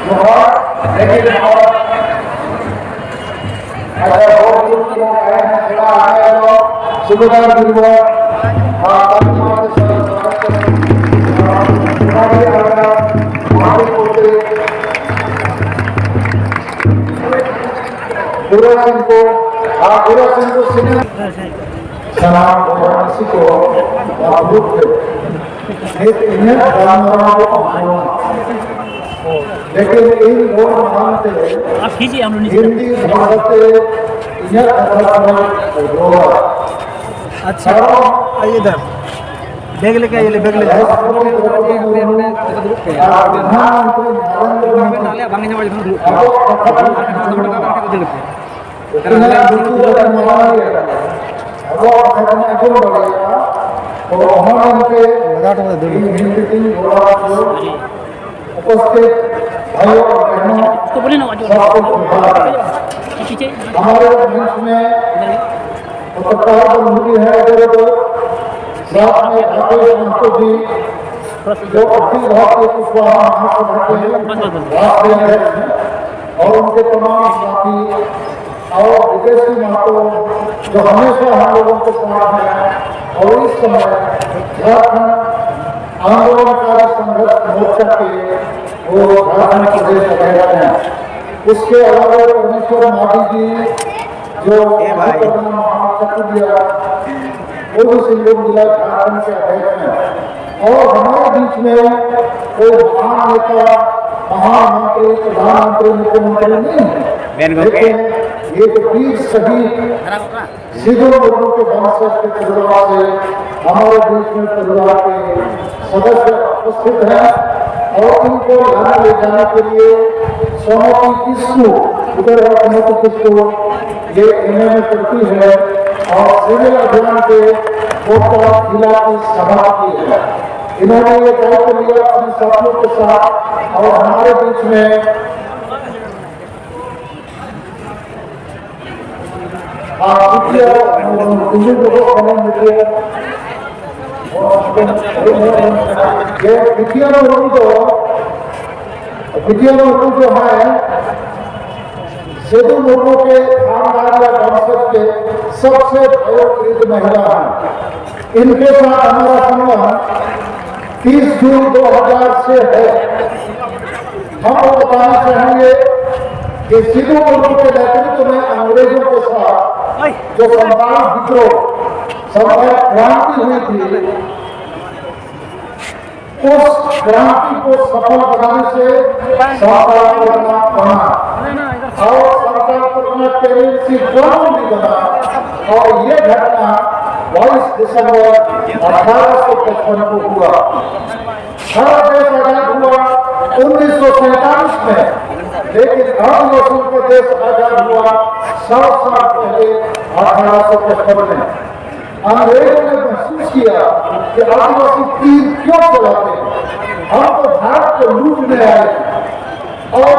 लेकिन सुबह लेकिन इन लोग मानते हिंदी भाषा अच्छा आइए इधर बैग लेके आइए बैग लेके उपस्थित भाइयों और बहनों हमारे मंच में पत्रकार बंधु है साथ में राकेश महतो जी जो अखिल भारतीय कुशवाहा महासभा के राष्ट्रीय अध्यक्ष हैं और उनके तमाम साथी और विदेशी महतो जो हमेशा हम लोगों के साथ हैं और इस समय झारखंड आंदोलनकारी संघर्ष मोर्चा के वो झारखंड प्रदेश अध्यक्ष हैं। उसके अलावा परमेश्वर माधी जी जो पूर्व सिंहभूम जिला झारखंड के अध्यक्ष हैं और हमारे बीच में कोई महान नेता महान मंत्री प्रधानमंत्री मुख्यमंत्री नहीं है, लेकिन ये जो वीर शहीद सिद्धू मुर्मू के वंशज के परिवार से हमारे बीच में परिवार के सदस्य उपस्थित हैं और उनको यहाँ ले जाने के लिए सोमती किस्कू उधर सोमती किस्कू ये इन्हें में करती है और सिविल अभियान के कोटा जिला की सभा की है। इन्होंने ये दायित्व लिया अपने साथियों के साथ और हमारे बीच में विजय मुर्मू जो है सिद्धू मुर्मू के खानदान या वंशज के सबसे वयोवृद्ध महिला है। इनके साथ हमारा संबंध 30 जून 2000 से है। हम बताना चाहेंगे कि सिद्धू मुर्मू के नेतृत्व में अंग्रेजों के साथ जो संतान विद्रोह संपर्क क्रांति हुई थी उस क्रांति को सफल बनाने से सरकार करना बना और सरकार करना टेरेंसी दोनों भी बना और ये घटना 22 दिसंबर 1855 को हुआ। भारत देश आजाद हुआ 1947 में, लेकिन आदिवासियों का देश आजाद हुआ 100 साल पहले 1855 में। अंग्रेजों ने महसूस किया कि आदिवासी तीर क्यों चलाते हैं, हम तो भारत को लूटने आए और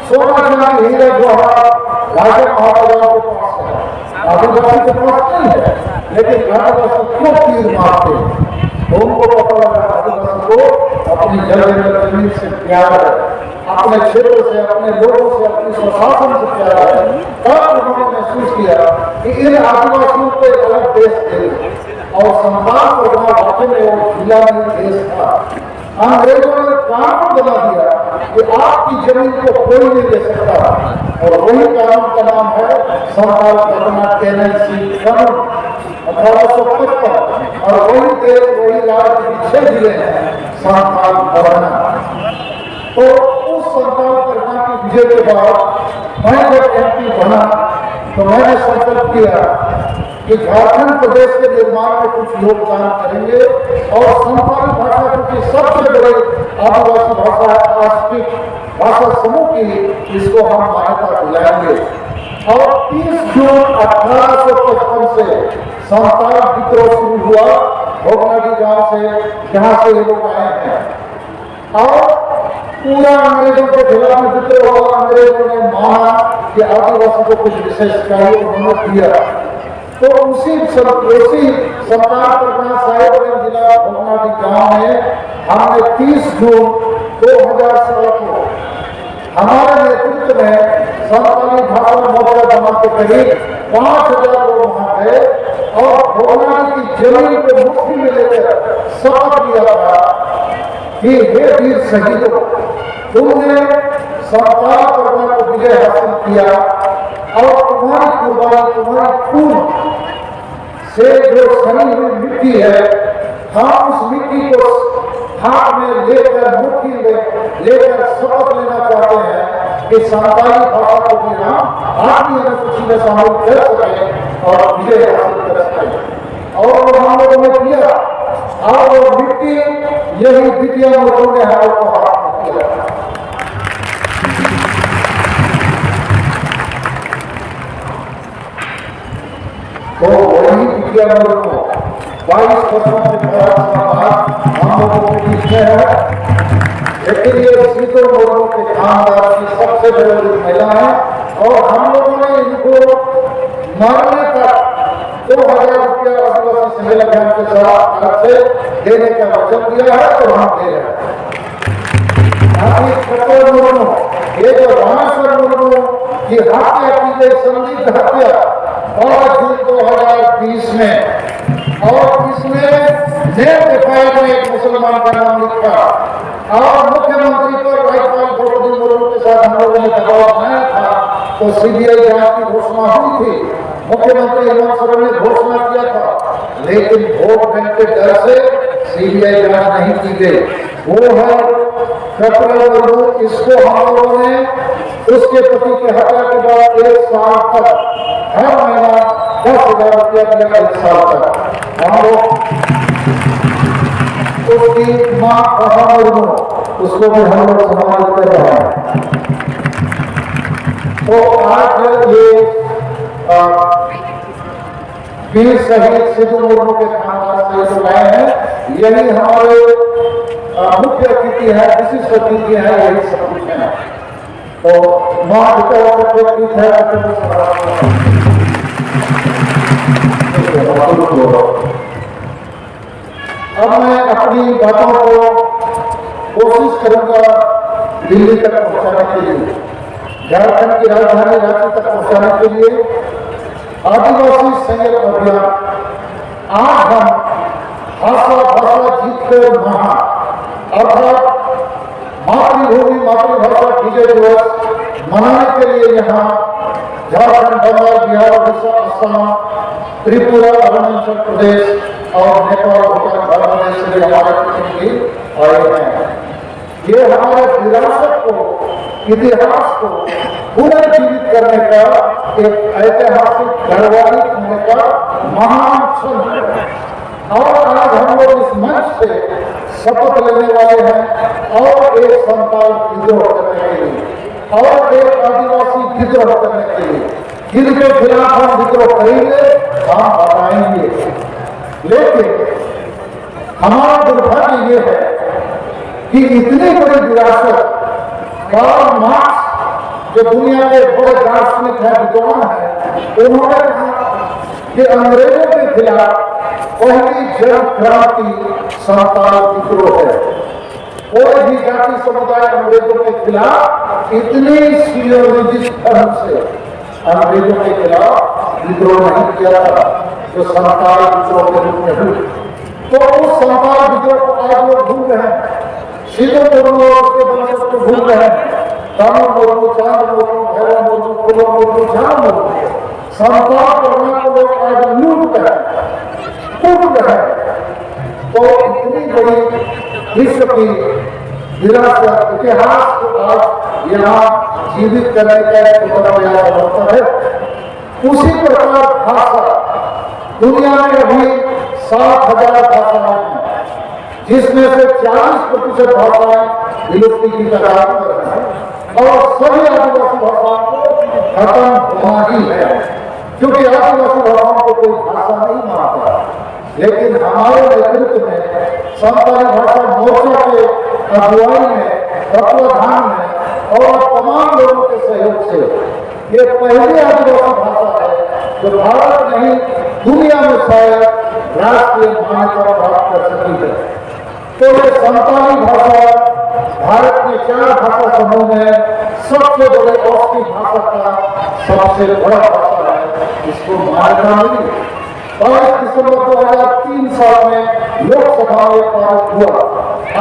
सोना चांदी हीरा जवाहर राजा महाराजाओं के पास है, आदिवासी के पास नहीं है, लेकिन आदिवासी क्यों तीर मारते हैं? उनको पता लगा आदिवासी को अपनी जमीन से प्यार है, अपने क्षेत्र से, अपने लोगों से, अपने स्वशासन से प्यार है। तब उन्होंने महसूस किया कि इन आदिवासियों को एक अलग देश दे और संतान करना वाकई में वो जिला में देश था। अंग्रेजों ने कानून बना दिया कि आपकी जमीन को कोई नहीं ले सकता और वही कानून का नाम है सरकार करना टेनेंसी कानून 1855 और वही देश वही राज्य 6 जिले हैं संतान करना। तो उस संतान करना की विजय के बाद मैं जब MP बना तो मैंने संकल्प किया कि झारखंड प्रदेश के निर्माण में कुछ योगदान करेंगे और संताली भाषा क्योंकि सबसे बड़े आदिवासी भाषा है, राष्ट्रीय भाषा समूह की, इसको हम मान्यता दिलाएंगे। और 30 जून 1855 से संताल विद्रोह शुरू हुआ भोगनाडी गांव से, जहां से ये लोग आए हैं और पूरा अंग्रेजों के खिलाफ विद्रोह हुआ। अंग्रेजों ने माना कि आदिवासी को कुछ विशेष चाहिए, उन्होंने दिया। तो उसी सरकार करना साहेबगंज जिला भोगनाडी गांव में हमने 30 जून 2016 को मोर्चा बना के करीब 5,000 लोग वहां गए और भोगनाथ की जमीन को मुट्ठी में लेकर शपथ लिया था कि हे वीर शहीदों, तुमने संताल परगना को विजय हासिल किया और तुम्हारी कुर्बानी, तुम्हारी खून से जो सनी हुई मिट्टी है, हम उस मिट्टी को हाथ में लेकर, मुट्ठी में लेकर शपथ लेना चाहते हैं कि संताली भाषा को भी हम भारतीय अनुसूची में शामिल कर सकें और विजय हासिल कर सकें। और हम लोगों ने किया और वो मिट्टी यही द्वितीय मुर्मू ने हम लोग को हाथ में किया। तो वही द्वितीय मुर्मू 22 वर्षों से हम लोगों के बीच में है, लेकिन ये सीतो मुर्मू के खानदान की सबसे बड़ी महिला है और हम लोगों ने इनको मारने का 2,000 रुपया आदिवासी सम्मेलन अभियान के साथ अलग से देने का वचन दिया है, तो हम दे रहे हैं। कपिल मुर्मू, ये जो रामेश्वर मुर्मू की हत्या की गई, संदिग्ध हत्या 12 जून 2020 में, और इसमें नेट एफआईआर में एक मुसलमान का नाम लिखा और मुख्यमंत्री पर राज्यपाल द्रौपदी मुर्मू के साथ हम लोगों ने दबाव बनाया था, तो सीबीआई जांच की घोषणा हुई थी। मुख्यमंत्री हेमंत सोरेन ने घोषणा किया था, लेकिन वोट बैंक के डर से सीबीआई जांच नहीं की गई। वो है कपिल मुर्मू, इसको हम लोगों ने उसके पति की हत्या के बाद 1 साल तक हर महीना 10,000 रुपया दिया, 1 साल तक हम लोग उसकी मां कहा मुर्मू, उसको भी हम लोग सम्मानित कर रहे हैं। तो आज ये वीर शहीद सिद्धू मुर्मू के खानदान से जो आए हैं, यही हमारे मुख्य अतिथि है, विशिष्ट अतिथि है, यही सब कुछ है। तो मां है। अब मैं अपनी बातों को कोशिश करूंगा दिल्ली तक पहुंचाने के लिए, झारखंड की राजधानी रांची तक पहुंचाने के लिए। आदिवासी संयोग अभियान, आज हम भाषा जीत कर महा अर्थात मातृभूमि मातृभाषा विजय दिवस मनाने के लिए यहाँ झारखंड, बंगाल, बिहार, उड़ीसा, असम, त्रिपुरा, अरुणाचल प्रदेश और नेपाल, भूटान, बांग्लादेश से हमारे प्रतिनिधि आए हैं। ये हमारे विरासत को, इतिहास को पुनर्जीवित करने का एक ऐतिहासिक गढ़वाली होने का महान क्षण है। और आज हम लोग इस मंच से शपथ लेने वाले हैं और एक संताल विद्रोह करने के लिए और एक आदिवासी विद्रोह करने के लिए, जिनके खिलाफ हम विद्रोह करेंगे, हम बताएंगे। लेकिन हमारा दुर्भाग्य ये है कि इतनी बड़ी विरासत कार्ल मार्क्स, जो दुनिया के बड़े दार्शनिक है, विद्वान है, उन्होंने कहा कि अंग्रेजों के खिलाफ पहली जन क्रांति संताल विद्रोह है। कोई भी जाति समुदाय अंग्रेजों के खिलाफ इतनी सुनियोजित ढंग से अंग्रेजों के खिलाफ विद्रोह नहीं किया था जो संताल विद्रोह के रूप में हुई। तो उस संताल विद्रोह को आज लोग भूल रहे हैं, सिद्धू मुर्मू और उसके वंशज को भूल रहे हैं। कानू मुर्मू, चांद मुर्मू, भैरव मुर्मू, कुलो मुर्मू, झाम मुर्मू, संताल परगना को लोग आज लूट रहे हैं। तो इतनी बड़ी विश्व की विरासत, इतिहास को आज यहाँ जीवित करने का एक प्रयास होता है। उसी प्रकार भाषा, दुनिया में अभी 7,000 भाषाएं हैं, जिसमें से 40% भाषाएं विलुप्ति की कगार पर हैं और सभी आदिवासी भाषाओं को खत्म होना ही है, क्योंकि आदिवासी भाषाओं को कोई भाषा नहीं मानता। लेकिन हमारे नेतृत्व में संताली भाषा मोर्चा के अगुवाई में, तत्वाधान में और तमाम लोगों के सहयोग से ये पहली आदिवासी भाषा है जो भारत नहीं दुनिया में शायद राष्ट्रीय मान्यता प्राप्त कर सकी है। तो ये संताली भाषा भारत के 4 भाषा समूह में सबसे बड़े औषधि भाषा का सबसे बड़ा भाषा है, इसको मान्यता मिली। 22 दिसंबर 2003 साल में लोकसभा में पारित हुआ,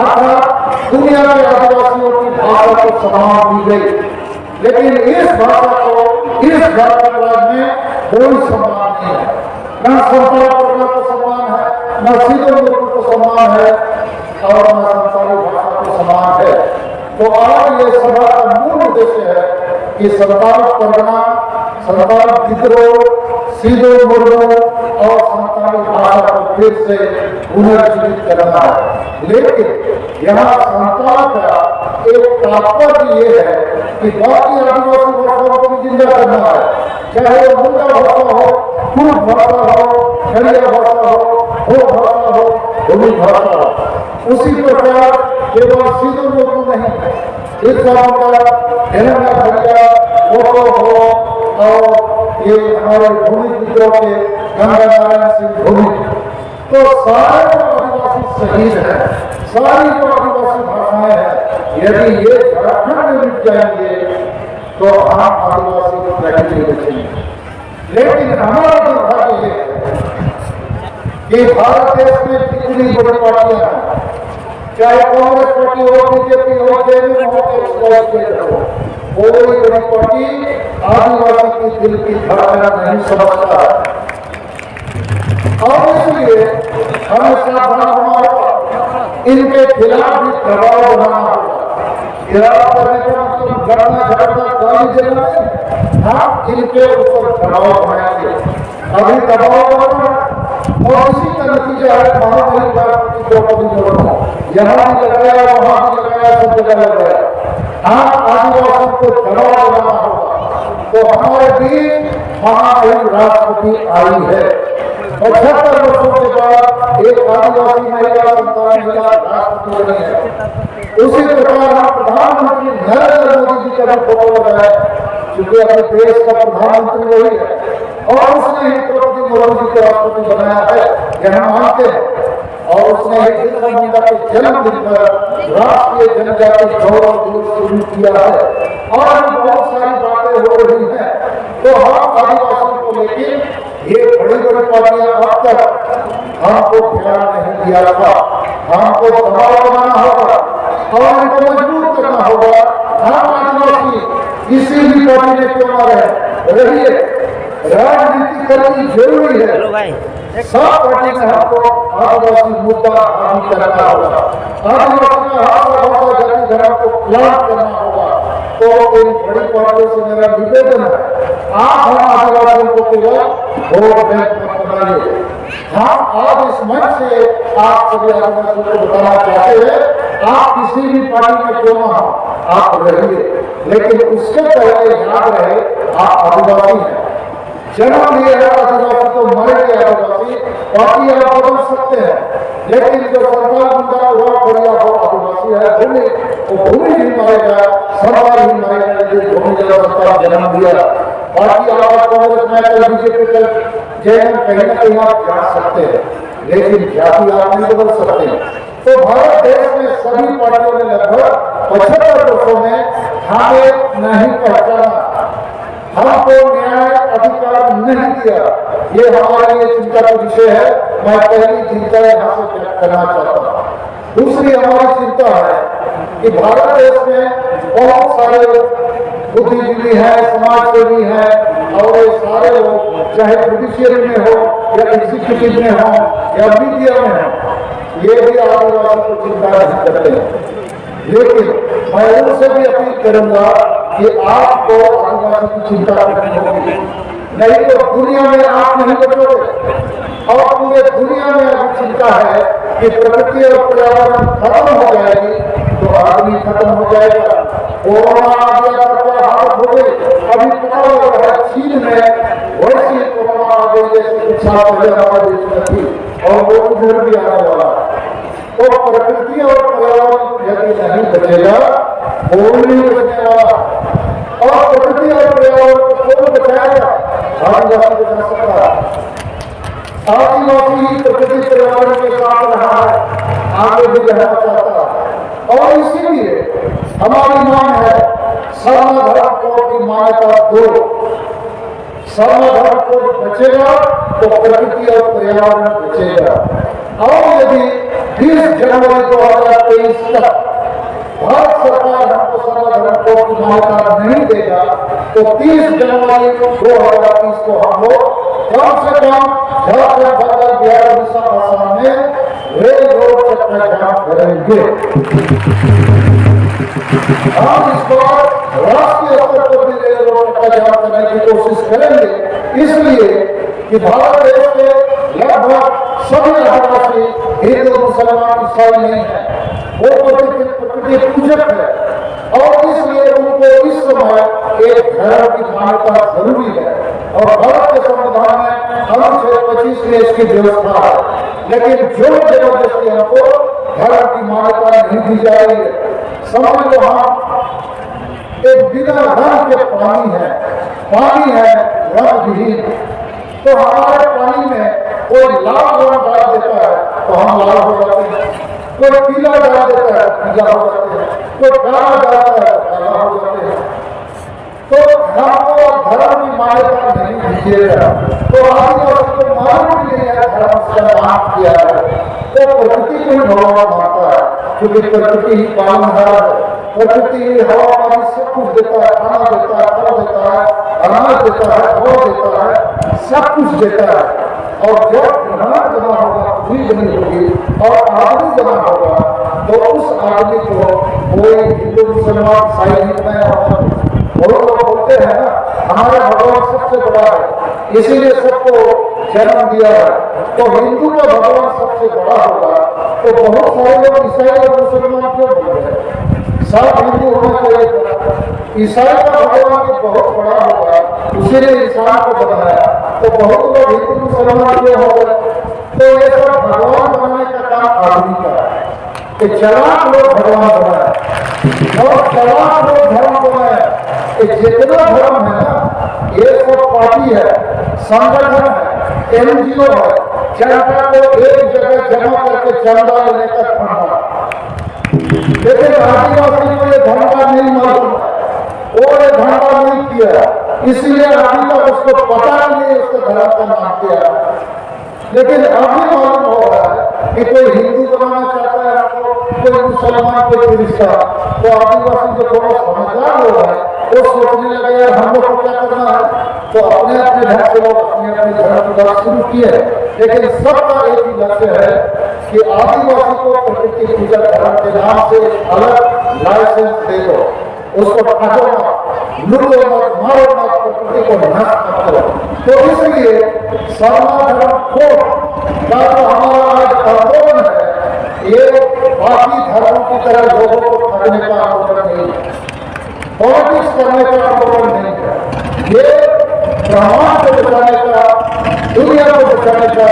अर्थात दुनिया के आदिवासियों की भाषा को सम्मान दी गई। लेकिन इस भाषा को इस झारखंड राज्य में कोई सम्मान नहीं है, न संताल परगना को सम्मान है, न सीधे मुर्मू को सम्मान है और न संताली भाषा को सम्मान है। तो आज ये सभा का मूल उद्देश्य है कि संताल परगना, संताल विद्रोह, सीधे मुर्मू और संताली भाषा को फिर से पुनर्जीवित करना है। लेकिन यहाँ संताल का एक तात्पर्य ये है कि बाकी आदिवासी भाषाओं को भी जिंदा करना है, चाहे वो मुंडा भाषा हो, कुल भाषा हो, खड़िया भाषा हो भाषा हो, भूमि भाषा हो। उसी प्रकार केवल सीधे मुर्मू नहीं, इस का हिरण्य खड़िया हो और ये हमारे भूमि विद्रोह के गंगा नारायण सिंह भूमि, तो सारे आदिवासी शहीद हैं, सारी जो आदिवासी भाषाएं हैं, यदि ये झारखंड में मिट जाएंगे तो हम आदिवासी को नहीं बचेंगे। लेकिन हमारा दुर्भाग्य ये है कि भारत देश में कितनी बड़ी पार्टियां हैं, चाहे कांग्रेस पार्टी हो, बीजेपी हो, जेडीयू हो, कोई बड़ी पार्टी आदिवासी की दिल की धड़कन नहीं समझता है। और इसलिए हमें सावधान होना होगा, इनके खिलाफ भी दबाव बनाना होगा। खिलाफ करने का मतलब गड़ना झगड़ना गाली देना नहीं, हम इनके ऊपर दबाव बनाएंगे। अभी दबाव बनाना और इसी का नतीजा है महामहिम राष्ट्रपति द्रौपदी मुर्मू, यहाँ भी लगाया, वहां भी लगाया, सब जगह लगाया। हम आदिवासियों को दबाव बनाना होगा। तो हमारे बीच महामहिम राष्ट्रपति आई है, 75 वर्षों के बाद एक आदिवासी महिला, संतान महिला राष्ट्रपति बनी है। उसी प्रकार हम प्रधानमंत्री नरेंद्र मोदी जी का भी फोटो लगाया, क्योंकि अपने देश का प्रधानमंत्री वही है और उसने ही द्रौपदी मुर्मू जी को राष्ट्रपति बनाया है, यह हम मानते हैं। और उसने ही बिरसा मुंडा के जन्मदिन पर राष्ट्रीय जनजाति गौरव दिवस शुरू किया है और बहुत सारी बातें हो रही हैं। तो हम आदिवासियों को लेकर ये बड़ी बड़ी पार्टियां अब तक हमको ध्यान नहीं दिया था, हमको दबाव बनाना होगा और इनको मजबूर करना होगा। हम आदिवासी किसी भी पार्टी में क्यों न रहिए, राजनीति करनी जरूरी है। सब पार्टी में हमको आदिवासी मुद्दा हावी करना होगा, आदिवासी का हक जाति धर्म को प्लान करना होगा। तो इन बड़ी पार्टियों से मेरा निवेदन है, आप हम आदिवासियों को केवल वोट बैंक मत बनाइए। हम आज इस मंच से आप सभी आदिवासियों को बताना चाहते हैं, आप किसी भी पार्टी में क्यों न हो, आप रहिए, लेकिन उसके पहले याद रहे आप आदिवासी हैं, जन्म लिए है आदिवासी तो मरेंगे आदिवासी। पार्टी आप बदल सकते हैं, लेकिन जो सरकार मुद्दा हुआ बढ़िया हो आदिवासी है, भूमि वो भूमि भी मारेगा, सरकार भी मारेगा। यदि भूमि जगह सरकार जन्म दिया, पार्टी आप कांग्रेस में कल बीजेपी कल जैन कहीं ना कहीं आप जा सकते हैं, लेकिन जाति आप नहीं बदल सकते। तो भारत देश में सभी पार्टियों ने लगभग 75 वर्षों में हमें नहीं पहचाना, हमको न्याय अधिकार नहीं दिया। ये हमारे लिए चिंता का विषय है। मैं पहली चिंता यहाँ से व्यक्त करना चाहता हूँ। दूसरी हमारी चिंता है कि भारत देश में बहुत सारे बुद्धिजीवी हैं, समाजसेवी हैं और ये सारे लोग चाहे जुडिशियरी में हो या एग्जीक्यूटिव में हो या मीडिया में हो, ये भी आदिवासी को चिंता नहीं करते हैं। लेकिन मैं उनसे भी अपील करूंगा कि आपको आदिवासी की चिंता करनी होगी, नहीं तो दुनिया में आप नहीं बचोगे। और पूरे दुनिया में अभी चिंता है कि प्रकृति और पर्यावरण खत्म हो जाएगी तो आदमी खत्म हो जाएगा। कोरोना आ गया तो हालत हो गई, अभी पता लग रहा है चीन में वैसी कोरोना आ गई जैसे कुछ साल पहले हमारे देश में थी और वो उधर भी आने वाला। तो प्रकृति और पर्यावरण यदि नहीं बचेगा, कोई नहीं बचने वाला। और प्रकृति और पर्यावरण को कौन बचाएगा? आदिवासी बचा सकता है। आदिवासी प्रकृति पर्यावरण के साथ रहा है, आगे भी रहना चाहता है और इसीलिए हमारी मांग है सर्व धर्म को की मान्यता दो। सर्व धर्म को बचेगा तो प्रकृति और पर्यावरण बचेगा। और यदि 20 जनवरी 2023 तक भारत सरकार हमको सर्व धर्म को की मान्यता नहीं देगा तो 30 जनवरी 2030 को हम लोग कम से कम झारखंड बंगाल बिहार उड़ीसा आसाम में रेल रोड चक्कर जाम करेंगे। हम इस बार राष्ट्रीय स्तर पर भी रेल रोड चक्कर जाम करने की कोशिश करेंगे, इसलिए कि भारत देश के लगभग सभी आदिवासी हिंदू मुसलमान ईसाई नहीं है, वो प्रकृति पूजक है और इसलिए उनको इस समय एक धर्म की मान्यता जरूरी है। और भारत के संविधान में अनुच्छेद 25 में इसकी व्यवस्था है, लेकिन जो जबरदस्ती हमको धर्म की मान्यता नहीं दी जा रही है। समझ लो हम एक बिना रंग के पानी है रंग विहीन। तो हमारे पानी में कोई लाल रंग डाल देता है तो हम लाल हो जाते हैं, कोई पीला डाल देता है पीला हो जाते हैं, कोई काला डालता है काला हो जाते हैं। तो हमको धर्म की मान्यता नहीं दीजिएगा। तो आदिवासी को मालूम भी नहीं है धर्म से नाम किया है, तो प्रकृति को ही भगवान मानता है, क्योंकि प्रकृति ही पालनहार है। प्रकृति ही हवा पानी सब कुछ देता है, खाना देता है, फल देता है, अनाज देता है, फल देता है, सब कुछ देता है। और जब ग्रहण जमा होगा, पूरी बनी होगी और आदमी जमा होगा तो उस आदमी को कोई हिंदू मुसलमान ईसाई नहीं होगा। वो लोग बोलते हैं ना हमारा भगवान सबसे बड़ा है इसीलिए सबको जन्म दिया है, तो हिंदू का भगवान सबसे बड़ा होगा तो बहुत सारे लोग ईसाई और मुसलमान क्यों बोलते हैं? सब हिंदू होना चाहिए। ईसाई का भगवान भी बहुत बड़ा होगा, इसीलिए इंसान को बनाया, तो बहुत लोग हिंदू मुसलमान क्यों हो गए? तो ये सब भगवान बनाने का काम आदमी का है कि चालाक लोग भगवान बनाए और चालाक लोग धर्म बनाए। जितना धर्म है ना ये सब पार्टी है, संगठन है, NGO है, जनता को एक जगह जमा करके चंदा लेने का फंडा। लेकिन आदिवासी को ये धंधा नहीं मालूम है, वो ये धंधा नहीं किया, इसलिए अभी तक उसको पता नहीं उसके धर्म का नाम किया। लेकिन अभी मालूम हो रहा है कि कोई हिंदू बनाना चाहता है आपको, कोई मुसलमान, कोई क्रिश्चियन, तो आदिवासी जो थोड़ा समझदार लोग हैं वो सोचने लगे यार हम लोग को क्या करना है, तो अपने अपने ढंग से लोग अपने अपने धर्म की बात शुरू किए। लेकिन सबका एक ही लक्ष्य है कि आदिवासी को प्रकृति पूजा धर्म के नाम से अलग लाइसेंस दे दो, उसको काटो मत, लूटो मत, मारो मत, प्रकृति को नष्ट मत करो। तो इसलिए सर्व धर्म कोड का जो हमारा आज आंदोलन है ये बाकी धर्मों की तरह लोगों को ठगने का आंदोलन नहीं है, पॉलिटिक्स करने का आंदोलन नहीं है। ये ब्रह्मांड को बचाने का, दुनिया को बचाने का,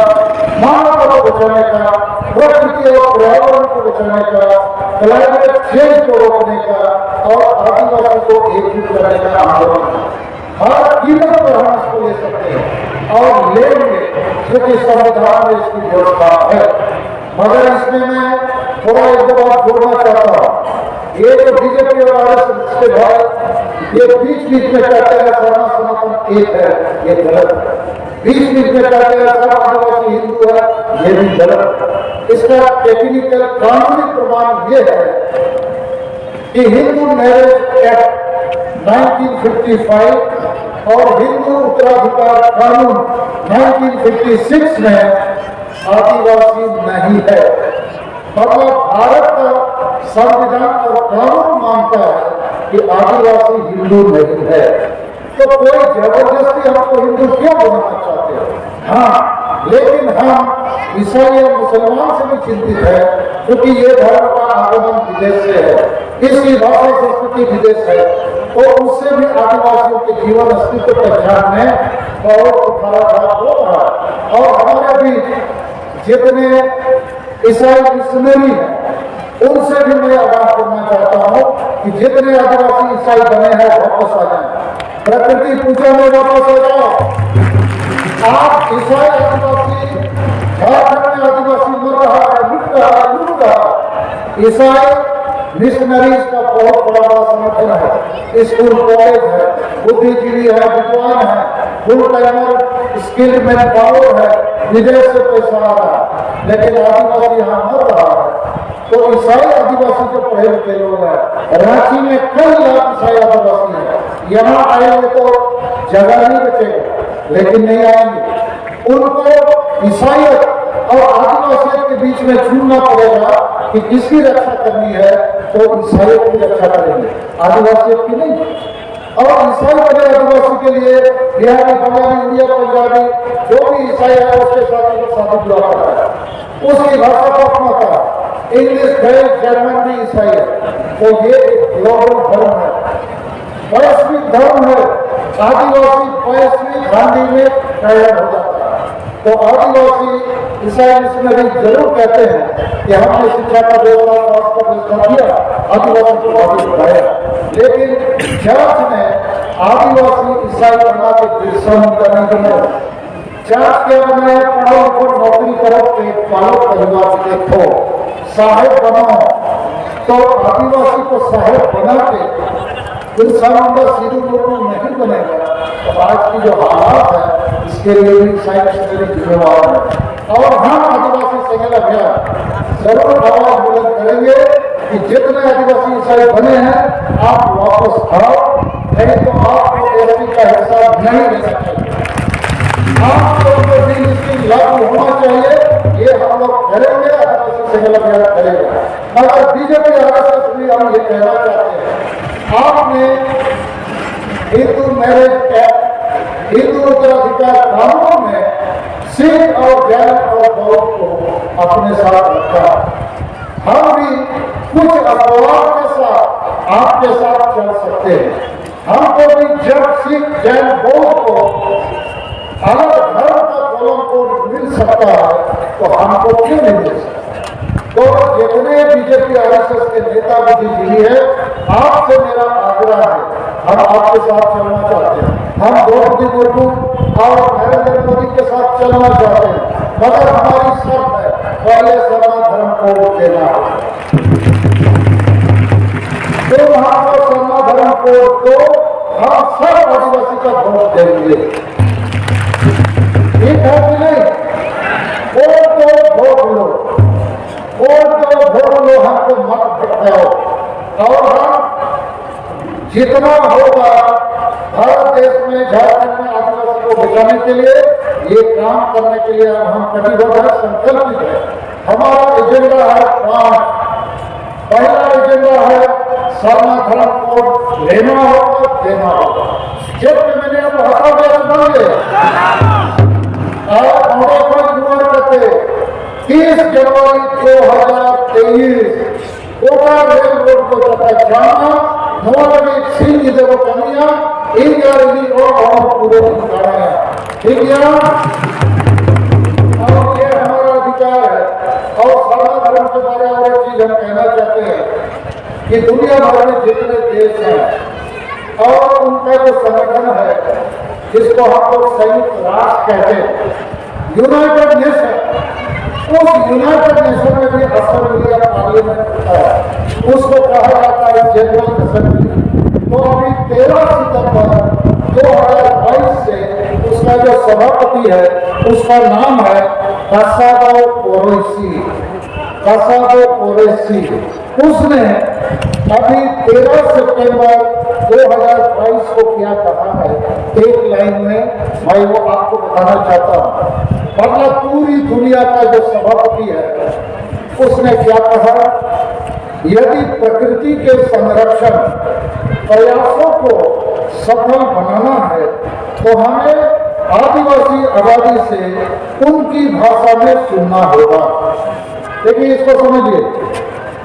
मानव को बचाने का, प्रकृति और पर्यावरण को बचाने का, क्लाइमेट चेंज को रोकने का और आदिवासी को एकजुट करने का आंदोलन है। हर कीमत पर हम इसको ले सकते हैं और लेंगे क्योंकि संविधान में इसकी व्यवस्था है। मगर इसमें मैं थोड़ा एक दो बात जोड़ना चाहता हूँ। ये जो बीजेपी और आरएसएस के भाई ये बीच बीच में कहते हैं सर्व सनातन एक है, ये गलत है। बीच बीच में कहते हैं सर्व आदिवासी हिंदू है, ये भी गलत है। इसका टेक्निकल कानूनी प्रमाण ये है कि हिंदू मैरिज एक्ट 1955 और हिंदू उत्तराधिकार कानून 1956 में आदिवासी नहीं है। मतलब भारत का संविधान और कानून मानता है कि आदिवासी हिंदू नहीं है, तो कोई जबरदस्ती हमको हिंदू क्यों बनाना चाहते हैं? हाँ, लेकिन हम ईसाई और मुसलमान से भी चिंतित है क्योंकि ये धर्म का आगमन विदेश से है, इसकी भाषा संस्कृति विदेश है, तो उससे भी आदिवासियों के जीवन अस्तित्व पहचान में बहुत उठाव हो रहा है। और हमारे बीच जितने ईसाई मिशनरी हैं उनसे भी मैं आगाह करना चाहता हूँ कि जितने आदिवासी ईसाई बने हैं वापस आ जाए, प्रकृति पूजा में वापस आ जाओ। आप ईसाई आदिवासी, झारखंड में आदिवासी मर रहा है, लूट रहा है, ईसाई मिशनरीज का बहुत बड़ा समर्थन है, स्कूल कॉलेज है, बुद्धिजीवी है, विद्वान है, full timer skill man power है, विदेश से पैसा आ रहा है, लेकिन आदिवासी यहाँ मर रहा है। तो ईसाई आदिवासी जो पढ़े लिखे लोग हैं, रांची में कई लाख ईसाई आदिवासी हैं, यहाँ आएंगे तो जगह नहीं बचेगा, लेकिन नहीं आएंगे। उनको ईसाइयत और आदिवासियों के बीच में चुनना पड़ेगा कि किसकी रक्षा करनी है, तो ईसाइयों की रक्षा करेंगे, आदिवासियों की नहीं। और ईसाई बने आदिवासी के लिए बिहारी, बंगाली, उड़िया, पंजाबी जो भी ईसाई है उसके साथ शादी विवाह करता है, उसकी भाषा को अपनाता है। इंग्लिश, फ्रेंच, जर्मन भी ईसाई है। तो ये एक ग्लोबल धर्म है, वैश्विक धर्म है। आदिवासी वैश्विक गांधी में तैयार हो जाता है। तो आदिवासी ईसाई मिशनरी जरूर कहते हैं कि हमने शिक्षा का व्यवस्था किया, आदिवासी को आगे बढ़ाया, लेकिन चर्च ने आदिवासी ईसाई बना के बिरसा मुंडा नहीं बनाया। चर्च के बनाया पढ़ो लिखो नौकरी करो, पेट पालो, परिवार देखो, साहेब बनो। तो आदिवासी को साहेब बना के बिरसा मुंडा सीधे लोगों नहीं बनेगा। तो आज की जो हालात है इसके लिए भी ईसाई मिशनरी जिम्मेवार है। और हम आदिवासी संघ अभियान जरूर आवाज बुलंद करेंगे कि जितने आदिवासी ईसाई बने हैं आप वापस आओ, नहीं तो आपको एसपी का हिसाब नहीं दे सकते। आप लोगों को भी इसकी लागू होना चाहिए, ये हम लोग करेंगे, आदिवासी संघ अभियान करेगा। मगर बीजेपी आरएसएस भी हम ये कहना चाहते हैं, आपने हिंदू मैरिज एक्ट, हिंदू उत्तराधिकार कानून में सिख और जैन और बौद्ध को अपने साथ रखा। हम भी कुछ अपवाद के साथ आपके साथ चल सकते हैं। हमको भी जब सिख, जैन, बौद्ध को अलग धर्म का कॉलम कोड मिल सकता है तो हमको क्यों नहीं मिल सकता। तो जितने बीजेपी आरएसएस के नेता बुद्धिजीवी है, आपसे मेरा आग्रह है, हम आपके साथ चलना चाहते हैं। हम द्रौपदी मुर्मू और नरेंद्र मोदी के साथ चलना चाहते हैं, मगर हमारी शर्त है पहले सना धर्म कोड देना है। तो हमको सना धर्म कोड दो, हम सब आदिवासी का वोट देंगे, ठीक है कि नहीं? वोट दो, वोट लो, वोट दो, वोट लो, हमको मत भटकाओ। और हम जितना होगा भारत देश में, झारखंड में आदिवासी को बचाने के लिए, ये काम करने के लिए हम कटिबद्ध है, संकल्पित है। हमारा एजेंडा है 5। पहला एजेंडा है सरना धर्म कोड लेना होगा, देना होगा। जब मैंने अब हटा दिया सुन ले और हमारे पास युवा करते 30 जनवरी 2023 कोटा रेल रोड को तक जाना, नौलवी सिंह देव कन्या इंद्री और पूरे दिखाना, ठीक है। और ये हमारा अधिकार है। और सरना धर्म के बारे में एक चीज हम कहना चाहते हैं कि दुनिया भर में जितने देश हैं और उनका जो संगठन है जिसको हम लोग संयुक्त राष्ट्र कहते हैं, यूनाइटेड नेशन, उस यूनाइटेड नेशन में भी असेंबली या पार्लियामेंट होता है, उसको कहा जाता है जनरल असेंबली। तो अभी 13 सितंबर 2022 से उसका जो सभापति है उसका नाम है कासाबो कोरेसी। कासाबो कोरेसी उसने अभी 13 सितंबर 2022 को क्या कहा है, एक लाइन में मैं वो आपको बताना चाहता हूँ। मतलब पूरी दुनिया का जो सभापति है उसने क्या कहा, यदि प्रकृति के संरक्षण प्रयासों को सफल बनाना है तो हमें आदिवासी आबादी से उनकी भाषा में सुनना होगा। देखिए इसको समझिए,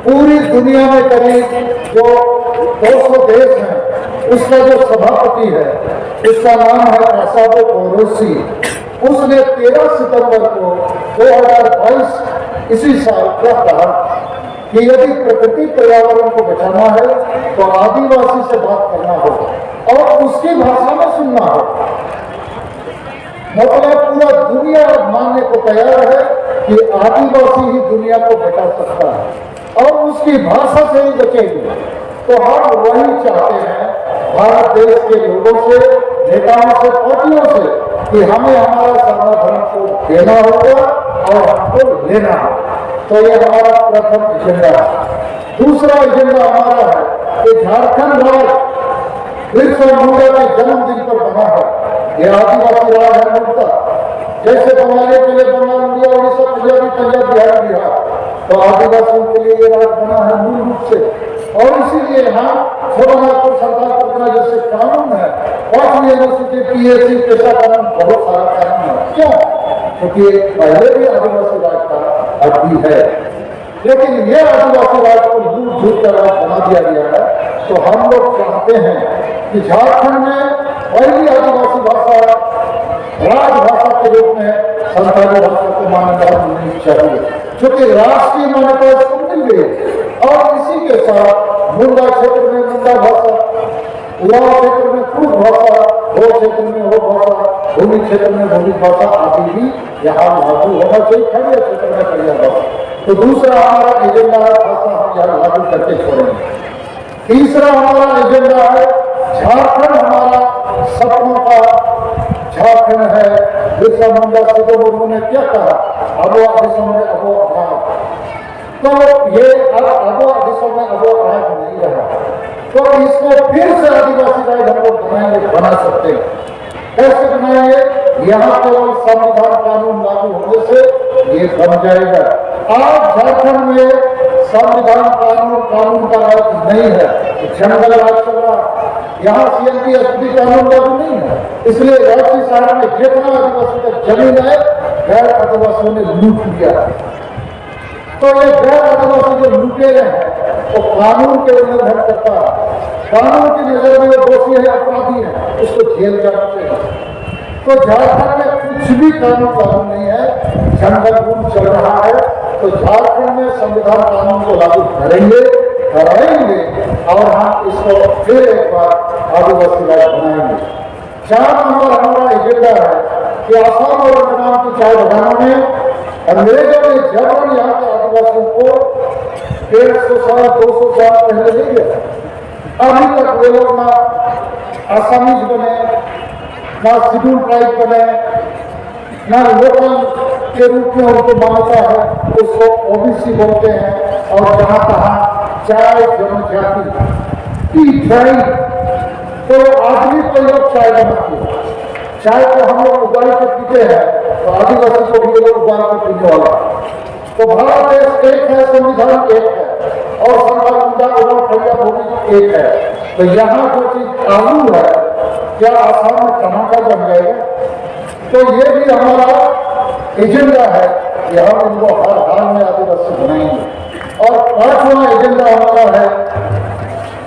पूरी दुनिया में करीब जो 200 देश हैं उसका जो सभापति है उसका नाम है कासाबो कोरेसी। उसने 13 सितंबर को 2022 इसी साल क्या कहा कि यदि प्रकृति पर्यावरण को बचाना है तो आदिवासी से बात करना होगा और उसकी भाषा में सुनना होगा। मतलब पूरा दुनिया मानने को तैयार है कि आदिवासी ही दुनिया को बचा सकता है। और उसकी भाषा से ही बचेंगे। तो हम वही चाहते हैं भारत देश के लोगों से, नेताओं से, पार्टियों से कि हमें हमारा सर्वधर्म को देना होगा और हमको लेना होगा। तो ये हमारा प्रथम एजेंडा है। दूसरा एजेंडा हमारा है कि झारखंड राज्य बिरसा मुंडा के जन्मदिन पर बना है। ये आदिवासी राज है मुद्दा, जैसे बंगाली के लिए बंगाल, इंडिया, उड़ीसा, पंजाबी, पंजाब, बिहार, बिहार, तो आदिवासियों के लिए ये राज बना है मूल रूप से। और इसीलिए यहाँ छोड़नापुर सरकार करना जैसे कानून है, 5 यूनिवर्सिटी, PhD, पेशा कानून, बहुत सारा कानून है। क्यों? क्योंकि पहले भी आदिवासी राज का हड्डी है, लेकिन ये आदिवासी राज को लूट झूठ का राज बना दिया गया है। तो हम लोग चाहते हैं कि झारखंड में पहली आदिवासी भाषा राजभाषा के रूप में संताली भाषा को मान्यता मिलनी चाहिए, क्योंकि राष्ट्रीय मान्यता इसको मिल गई। और इसी के साथ मुंडा क्षेत्र में मुंडा भाषा, उड़ाव क्षेत्र में कुट भाषा, हो क्षेत्र में हो भाषा, भूमि क्षेत्र में भूमि भाषा आदि भी यहाँ लागू होना चाहिए, खड़िया क्षेत्र में खड़िया भाषा। तो दूसरा हमारा एजेंडा है भाषा हम यहाँ लागू करके छोड़ेंगे। तीसरा हमारा एजेंडा है झारखंड हमारा सपनों का झारखंड है। बिरसा मुंडा सिद्धू मुर्मू ने क्या कहा, अबो आदेशों में अबो अभाव, तो ये अबो आदेशों में अबो अभाव नहीं रहा। तो इसको फिर से आदिवासी राज हम लोग बनाएंगे, बना सकते हैं। कैसे बनाएंगे? यहाँ केवल संविधान कानून लागू होने से ये बन जाएगा। आज झारखंड में संविधान कानून का राज नहीं है, जंगल राज चल रहा। यहाँ CMP SPD कानून लागू नहीं है, इसलिए राज्य शहर में जितना आदिवासी का जमीन है गैर आदिवासियों ने लूट लिया। तो ये गैर आदिवासी जो लूटे हैं तो कानून के उल्लंघन करता है, कानून की नजर में वो दोषी है, अपराधी है, उसको जेल जाना चाहिए। तो झारखंड में कुछ भी कानून लागू नहीं है, जंगल बूट चल रहा है। तो झारखंड में संविधान कानून को लागू करेंगे, कराएंगे और हम इसको फिर एक बार आदिवासी राज बनाएंगे। 4 नंबर हमारा एजेंडा है कि आसाम और अंडमान की चाय बागानों में अंग्रेजों ने जबरन यहाँ के आदिवासियों को 150 साल 200 साल पहले ले गया। अभी तक वे लोग ना आसामीज बने, ना शेड्यूल ट्राइब बने, ना लोकल के रूप में उनको मान्यता है, उसको OBC बोलते हैं। और जहाँ तहाँ चाय जनजाति टी ट्राइब, तो आदमी को लोग चाय बनाते हैं। चाय को हम लोग उबाल के पीते हैं, तो आदिवासी को भी लोग उबाल के पीने वाला। तो भारत देश एक है, संविधान एक है और सरकार भूमि एक है। तो यहाँ जो चीज कानून है, क्या आसाम में टमाटर बन जाएगा? तो ये भी हमारा एजेंडा है कि हम इनको हर हाल में आदिवासी बनाएंगे। और 5वां एजेंडा हमारा है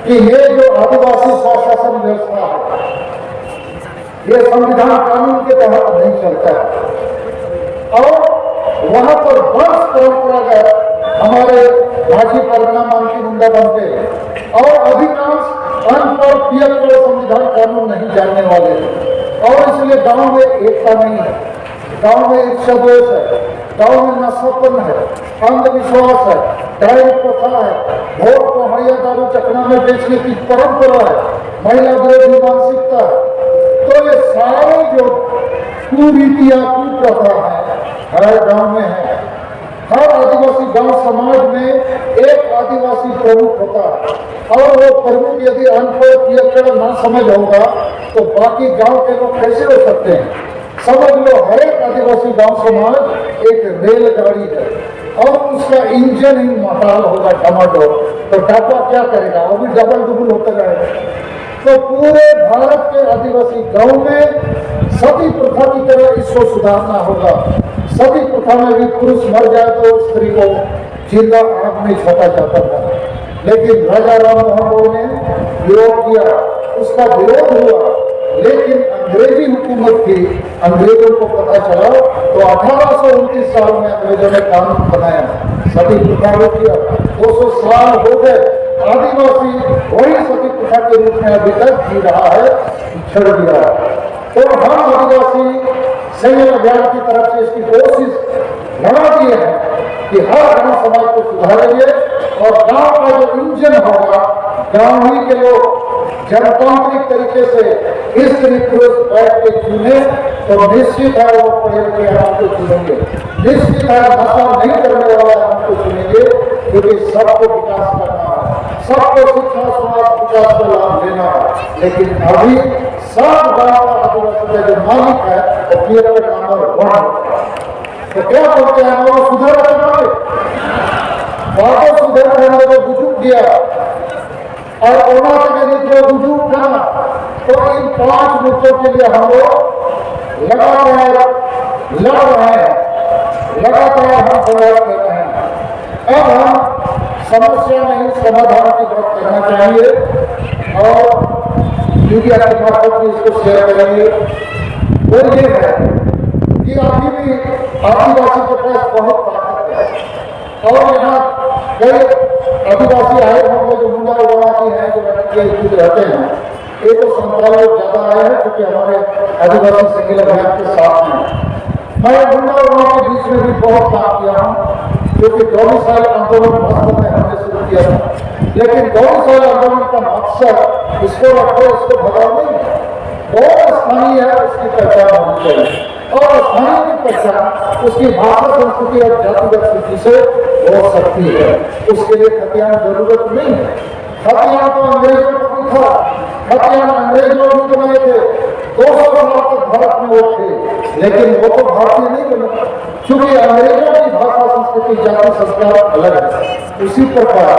कि ये जो आदिवासी स्वशासन व्यवस्था है, ये संविधान कानून के तहत नहीं चलता है। और वहां पर वर्ष परंपरागत हमारे भाजी परगना मान की मुंडा बनते हैं और अधिकांश अनपढ़ पियत संविधान कानून नहीं जानने वाले हैं। और इसलिए गांव में एकता नहीं है, गांव में ईर्ष्याद्वेष है, गांव में नशापन है, अंधविश्वास है, डायरी प्रथा है, वोट को हड़िया दारू चकना में बेचने की परंपरा है, महिला विरोधी मानसिकता है। तो ये सारे जो कुरीतियां कुप्रथा है हर गांव में है। हर आदिवासी गांव समाज में एक आदिवासी प्रमुख होता है और वो प्रमुख यदि अनपढ़ पियक्कड़ ना समझ होगा तो बाकी गांव के लोग कैसे हो सकते हैं? समझ लो, हर एक आदिवासी गांव समाज एक रेलगाड़ी है और उसका इंजन ही मटाल होगा टमाटो, तो डाटा क्या करेगा? वो भी डबल डुबल होता जाएगा। तो पूरे भारत के आदिवासी गांव में सती प्रथा की तरह इसको सुधारना होगा। सती प्रथा में भी पुरुष मर जाए तो स्त्री को जिंदा आग में छोड़ा जाता था, लेकिन राजा राम मोहन राय ने विरोध किया, उसका विरोध हुआ। लेकिन अंग्रेजी हुकूमत की, अंग्रेजों को पता चला तो 1829 साल में अंग्रेजों ने कानून बनाया, सती प्रथा रोक दिया। 200 साल हो गए, आदिवासी वही सती प्रथा के रूप में अभी तक जी रहा है, छड़ दिया। तो हम आदिवासी संयम अभियान की तरफ से इसकी कोशिश लड़ा दिए हैं कि हर गांव समाज को सुधारेंगे और गांव का जो इंजन होगा, गांव ही के लोग जनतांत्रिक तरीके से स्त्री पुरुष बैठ के चुने तो निश्चित है वो पढ़े लिखे हमको चुनेंगे, निश्चित है नशा नहीं करने वाला हमको चुनेंगे, क्योंकि सबको विकास करना है, सबको शिक्षा स्वास्थ्य विकास का लाभ लेना है। लेकिन अभी सब गांव का आदिवासी का जो मालिक है वो पीरियड नंबर 1, तो क्या बोलते हैं वो सुधार करवाए, वापस सुधार करने को बुजुर्ग दिया और को रुजू करना। तो इन 5 मुद्दों के लिए हम लोग लगातार लड़ रहे हैं, लगातार हम संघर्ष कर रहे हैं। अब हम समस्या नहीं समाधान की बात करना चाहिए और मीडिया के माध्यम से इसको शेयर करेंगे। वो ये है कि अभी भी आदिवासी के पास बहुत ताकत है और यहाँ कई आदिवासी आए होंगे जो मुंडा उड़ाती हैं, जो रहते हैं, ये तो संख्या लोग ज्यादा आए हैं क्योंकि हमारे आदिवासी संगील अभियान के साथ हैं। मैं मुंडा उड़ाव के बीच में भी बहुत काम किया हूँ, क्योंकि 24 साल आंदोलन वास्तव में हमने शुरू किया था, लेकिन 24 साल आंदोलन का मकसद इसको रखो इसको भगाओ नहीं है, बहुत स्थानीय है, उसकी पहचान होनी चाहिए और स्थानीय की पहचान उसकी भाषा संस्कृति और जातिगत स्थिति से हो सकती है। उसके लिए खतियान जरूरत नहीं है, खतियान तो अंग्रेजों को भी था, खतियान अंग्रेजों भी बनाए थे, 200 साल तक भारत में वो थे, लेकिन वो तो भारतीय नहीं बने, क्योंकि अंग्रेजों की भाषा संस्कृति जाति संस्कार अलग है। उसी प्रकार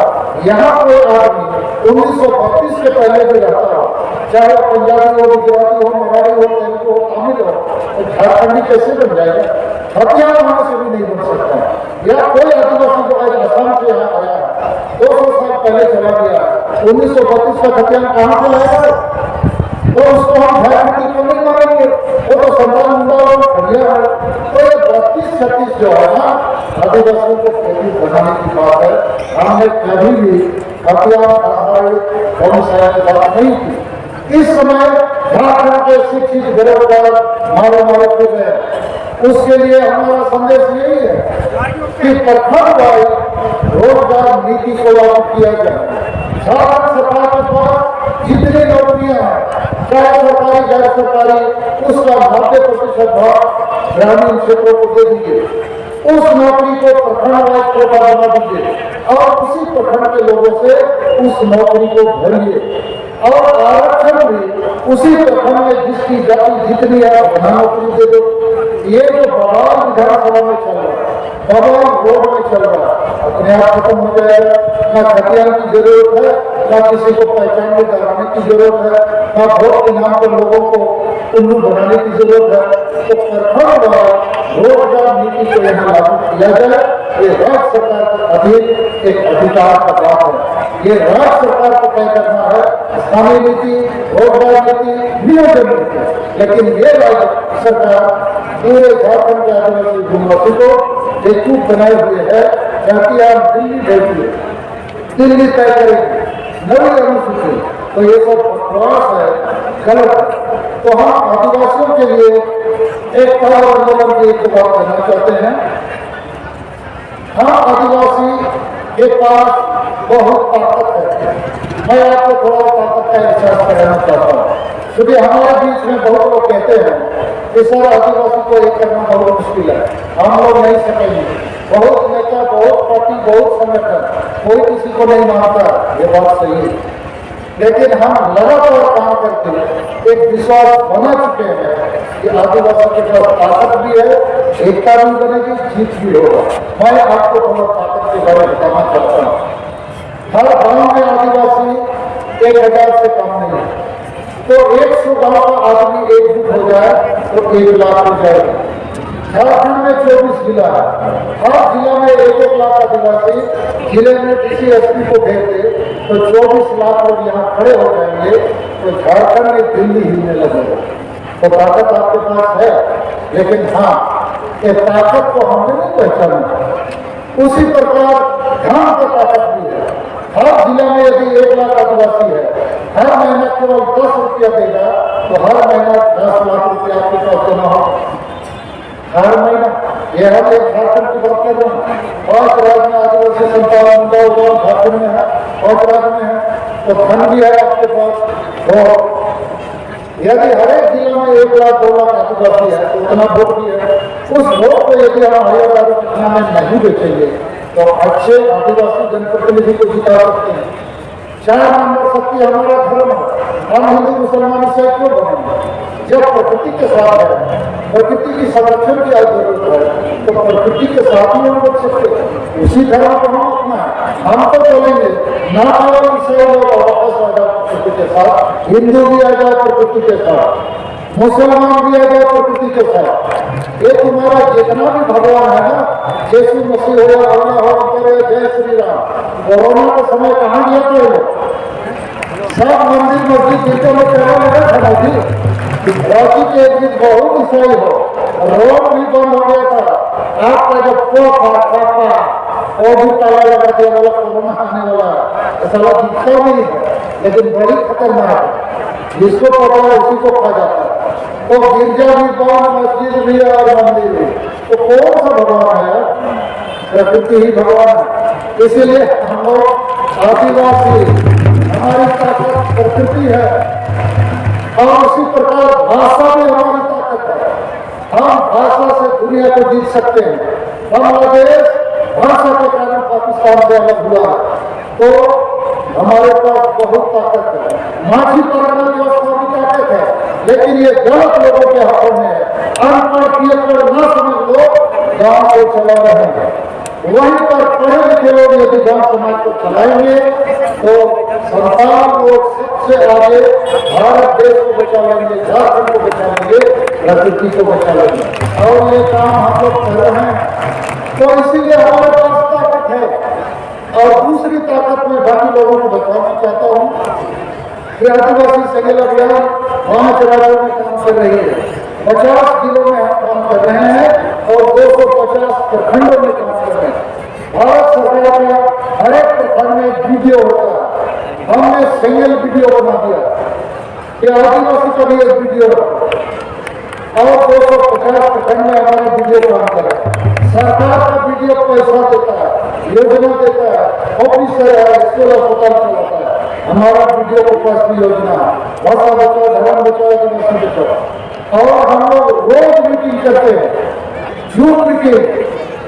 यहाँ कोई आदमी 1932 के पहले भी रहता हो, चाहे वो पंजाबी हो, गुजराती हो, मराठी हो, तेलुगु हो, तमिल हो, तो झारखंडी कैसे बन जाएगा? हथियार होने से भी नहीं बन सकता। या कोई आदिवासी जो आज असम से यहाँ आया है, 200 साल पहले चला गया, 1932 का हथियार कहाँ से लाएगा? तो उसको हम झारखंडी को नहीं मानेंगे, वो तो संतान मुंडा और खड़िया है। तो ये 32-36 जो है ना, आदिवासियों को खेती बनाने की बात है, हमने कभी भी हथियार की बात नहीं की। इस समय झारखंड के शिक्षित बेरोजगार मारे फिर रहे हैं, उसके लिए हमारा संदेश यही है कि प्रखंडवार रोजगार नीति को लागू किया जाए। झारखंड सरकार के पास जितनी नौकरियां हैं, चाहे सरकारी गैर सरकारी, उसका 90% भाग ग्रामीण क्षेत्रों को दे दीजिए, उस नौकरी को प्रखंडवार कोटा बना दीजिए और उसी प्रखंड के लोगों से उस नौकरी को भरिए और आरक्षण भी उसी प्रखंड में जिसकी जाति जितनी है वहां नौकरी दे दो। ये जो बवाल विधानसभा में चल रहा है, बवाल रोड में चल रहा है, अपने आप खत्म हो जाएगा। ना खतियान की जरूरत है, ना किसी को पहचान में कराने की जरूरत है, ना वोट के नाम पर लोगों को उल्लू बनाने की जरूरत है। तो प्रखंडवार रोजगार नीति को यहाँ लागू किया जाए, ये राज्य सरकार के अधीन एक अधिकार का बात है। ये राज्य सरकार को तय करना है, स्थानीय नीति, रोजगार नीति, नियोजन नीति, लेकिन ये राज्य सरकार पूरे झारखंड के आदिवासी जनजाति को एकजुट बनाए हुए है, ताकि आप दिल्ली भेजिए, दिल्ली तय करेंगे नई अनुसूची, तो ये सब बकवास है, गलत है। तो हम आदिवासियों के लिए एक और आंदोलन की एक बात कहना चाहते हैं। हम आदिवासी के पास बहुत ताकत है। मैं आपको थोड़ा ताकत का एहसास कराना चाहता हूँ, क्योंकि हमारे बीच में बहुत लोग कहते हैं कि सर आदिवासी को एक करना बहुत मुश्किल है, हम लोग नहीं सकेंगे। बहुत नेता, बहुत पार्टी, बहुत संगठन, कोई किसी को नहीं मानता, ये बात सही है, लेकिन हम लगातार काम करके एक विश्वास बना चुके हैं कि आदिवासी के पास ताकत भी है, एकता भी बनेगी, जीत भी होगा। मैं आपको थोड़ा ताकत के बारे में बताना चाहता हूँ। हर गांव में आदिवासी 1000 से कम नहीं है, तो 100 गांव का आदमी एकजुट हो जाए तो 1 लाख हो जाएगा। झारखंड में 24 जिला है, हर जिला में 1-1 लाख आदिवासी जिले में किसी एसपी को भेज दे तो 24 लाख लोग यहाँ खड़े हो जाएंगे, तो झारखंड में दिल्ली हिलने लगेगा। तो ताकत आपके पास है, लेकिन हाँ, ये ताकत को हमने नहीं पहचाना। उसी प्रकार धन की ताकत भी है। हर जिला में यदि 1 लाख आदिवासी है, हर महीना केवल 10 रुपया देगा, तो हर महीना 10 लाख रुपया आपके पास जमा होगा। हर महीना ये हम एक झारखंड की बात कर रहे हैं, 5 राज्य में आदिवासी संतान झारखंड में है, 5 राज्य में है, तो धन भी है आपके पास। और यदि हर एक जिले में 1 लाख 2 लाख आदिवासी है तो उतना वोट भी है। उस वोट को यदि हम हरियाणा पटना में नहीं बेचेंगे तो अच्छे आदिवासी जनप्रतिनिधि को जिता सकते हैं। 4 नंबर शक्ति हमारा धर्म है, हम हिंदू मुसलमान से क्यों बनेंगे? जब प्रकृति के साथ है, प्रकृति की संरक्षण की जरूरत है, तो प्रकृति के साथ ही हम बच सकते हैं। उसी धर्म को हम अपना हम तो बोलेंगे ना केवल ईसाई लोग वापस आ जाओ प्रकृति के साथ, हिंदू भी आ जाओ प्रकृति के साथ, मुसलमान भी आ जाओ प्रकृति के साथ। ये तुम्हारा जितना भी भगवान है ना, यीशु मसीह हो, अल्लाह हो, जय श्री राम, कोरोना के समय कहाँ गया थे? सब मंदिर मस्जिद जिनको में कहना लगा था मोदी, रांची के एक दिन बहुत ईसाई हो, रोड भी बंद हो गया था। आपका जब पापा वो भी ताला लगा दिया, वाला कोरोना आने वाला है, ऐसा दिखता नहीं है, लेकिन बड़ी खतरनाक है। जिसको पता है उसी को खा जाता है। तो गिरजा भी बंद, मस्जिद भी और मंदिर भी, तो कौन सा भगवान है? प्रकृति ही भगवान है। इसीलिए हम लोग आदिवासी, हमारी ताकत प्रकृति है और उसी प्रकार भाषा भी हमारी ताकत है। हम भाषा से दुनिया को जीत सकते हैं। बांग्लादेश भाषा के कारण पाकिस्तान से अलग हुआ है, तो हमारे पास बहुत ताकत है। माझी पालन व्यवस्था भी ताकत है, लेकिन ये गलत लोगों के हाथों में है। अनपढ़ किए पर न समझ लोग गांव को चला रहे हैं। वहीं पर पढ़े लिखे लोग यदि गांव समाज को चलाएंगे तो संतान लोग सबसे आगे भारत देश को बचा लेंगे, झारखंड को बचा लेंगे, प्रकृति को बचा लेंगे। और ये काम हम लोग कर रहे हैं, तो इसीलिए हमारे पास ताकत है। और दूसरी ताकत में बाकी लोगों को बताना चाहता हूँ कि आदिवासी सेल अभियान 5 राज्यों में काम कर रही है, 50 जिलों में हम काम कर रहे हैं और 250 प्रखंडों में काम कर रहे हैं। भारत सरकार का हर एक प्रखंड में वीडियो होता है। हमने सिंगल वीडियो बना दिया कि आदिवासी का भी एक वीडियो और 250 प्रखंड में हमारे वीडियो काम कर रहे हैं। सरकार का वीडियो पैसा देता है, योजना देता है, ऑफिसर है, स्कूल अस्पताल चलाता है। हमारा वीडियो को पास की योजना भाषा बचाओ, धर्म बचाओ, आदिवासी बचाओ। और हम लोग रोज मीटिंग करते हैं, जूम मीटिंग।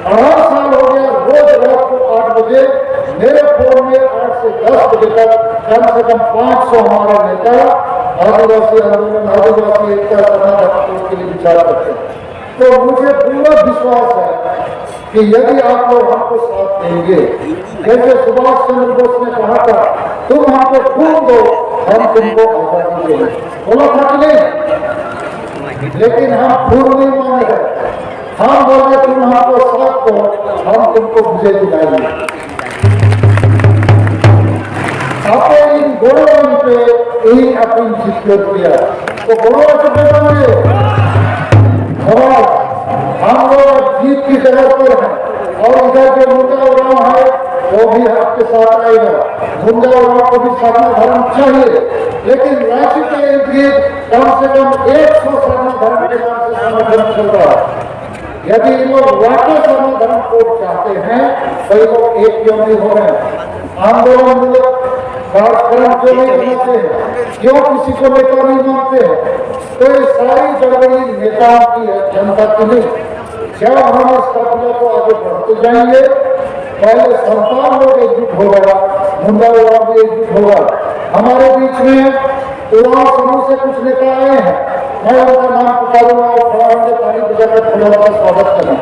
8 साल हो गया, रोज रात को 8 बजे मेरे फोन में 8 से 10 बजे तक कम से कम 500 हमारा नेता आदिवासी आंदोलन, आदिवासी एकता समाज के लिए विचार करते हैं। तो मुझे पूरा विश्वास है कि यदि आप लोग हमको साथ देंगे, जैसे सुभाष चंद्र बोस ने कहा था, तुम हमको खून दो, हम तुमको आजादी देंगे, बोला था कि नहीं? लेकिन हम खून नहीं मांग रहे, हम बोले तुम हमको साथ दो, हम तुमको विजय दिलाएंगे। आपने इन गोड़ों पे ही अपनी जीत किया, तो गोड़ों से बेचेंगे और हम लोग जीत की जगह पर हैं। और इधर जो मुंडा उड़ाव है वो भी आपके साथ आएगा। मुंडा उड़ाव को भी साधना धर्म चाहिए, लेकिन रांची के इर्द गिर्द कम से कम 100 साधना धर्म के नाम से संगठन चल रहा है। यदि इन लोग वाकई साधना धर्म को चाहते हैं तो ये लोग एक क्यों नहीं हो रहे? आंदोलन मूलक कार्यक्रम क्यों नहीं बनाते हैं? क्यों किसी को नेता नहीं मानते हैं? तो ये सारी गड़बड़ी नेताओं की है, जनता की नहीं। जब हम इस प्रक्रिया को आगे बढ़ते जाएंगे, पहले संतान लोग एकजुट होगा, मुंडा उड़ाव भी एकजुट होगा। हमारे बीच में उड़ाव समूह से कुछ नेता आए हैं, मैं उनका नाम पुकारूंगा और खड़ा होकर ताली बजाकर खड़ा होकर स्वागत करूँ।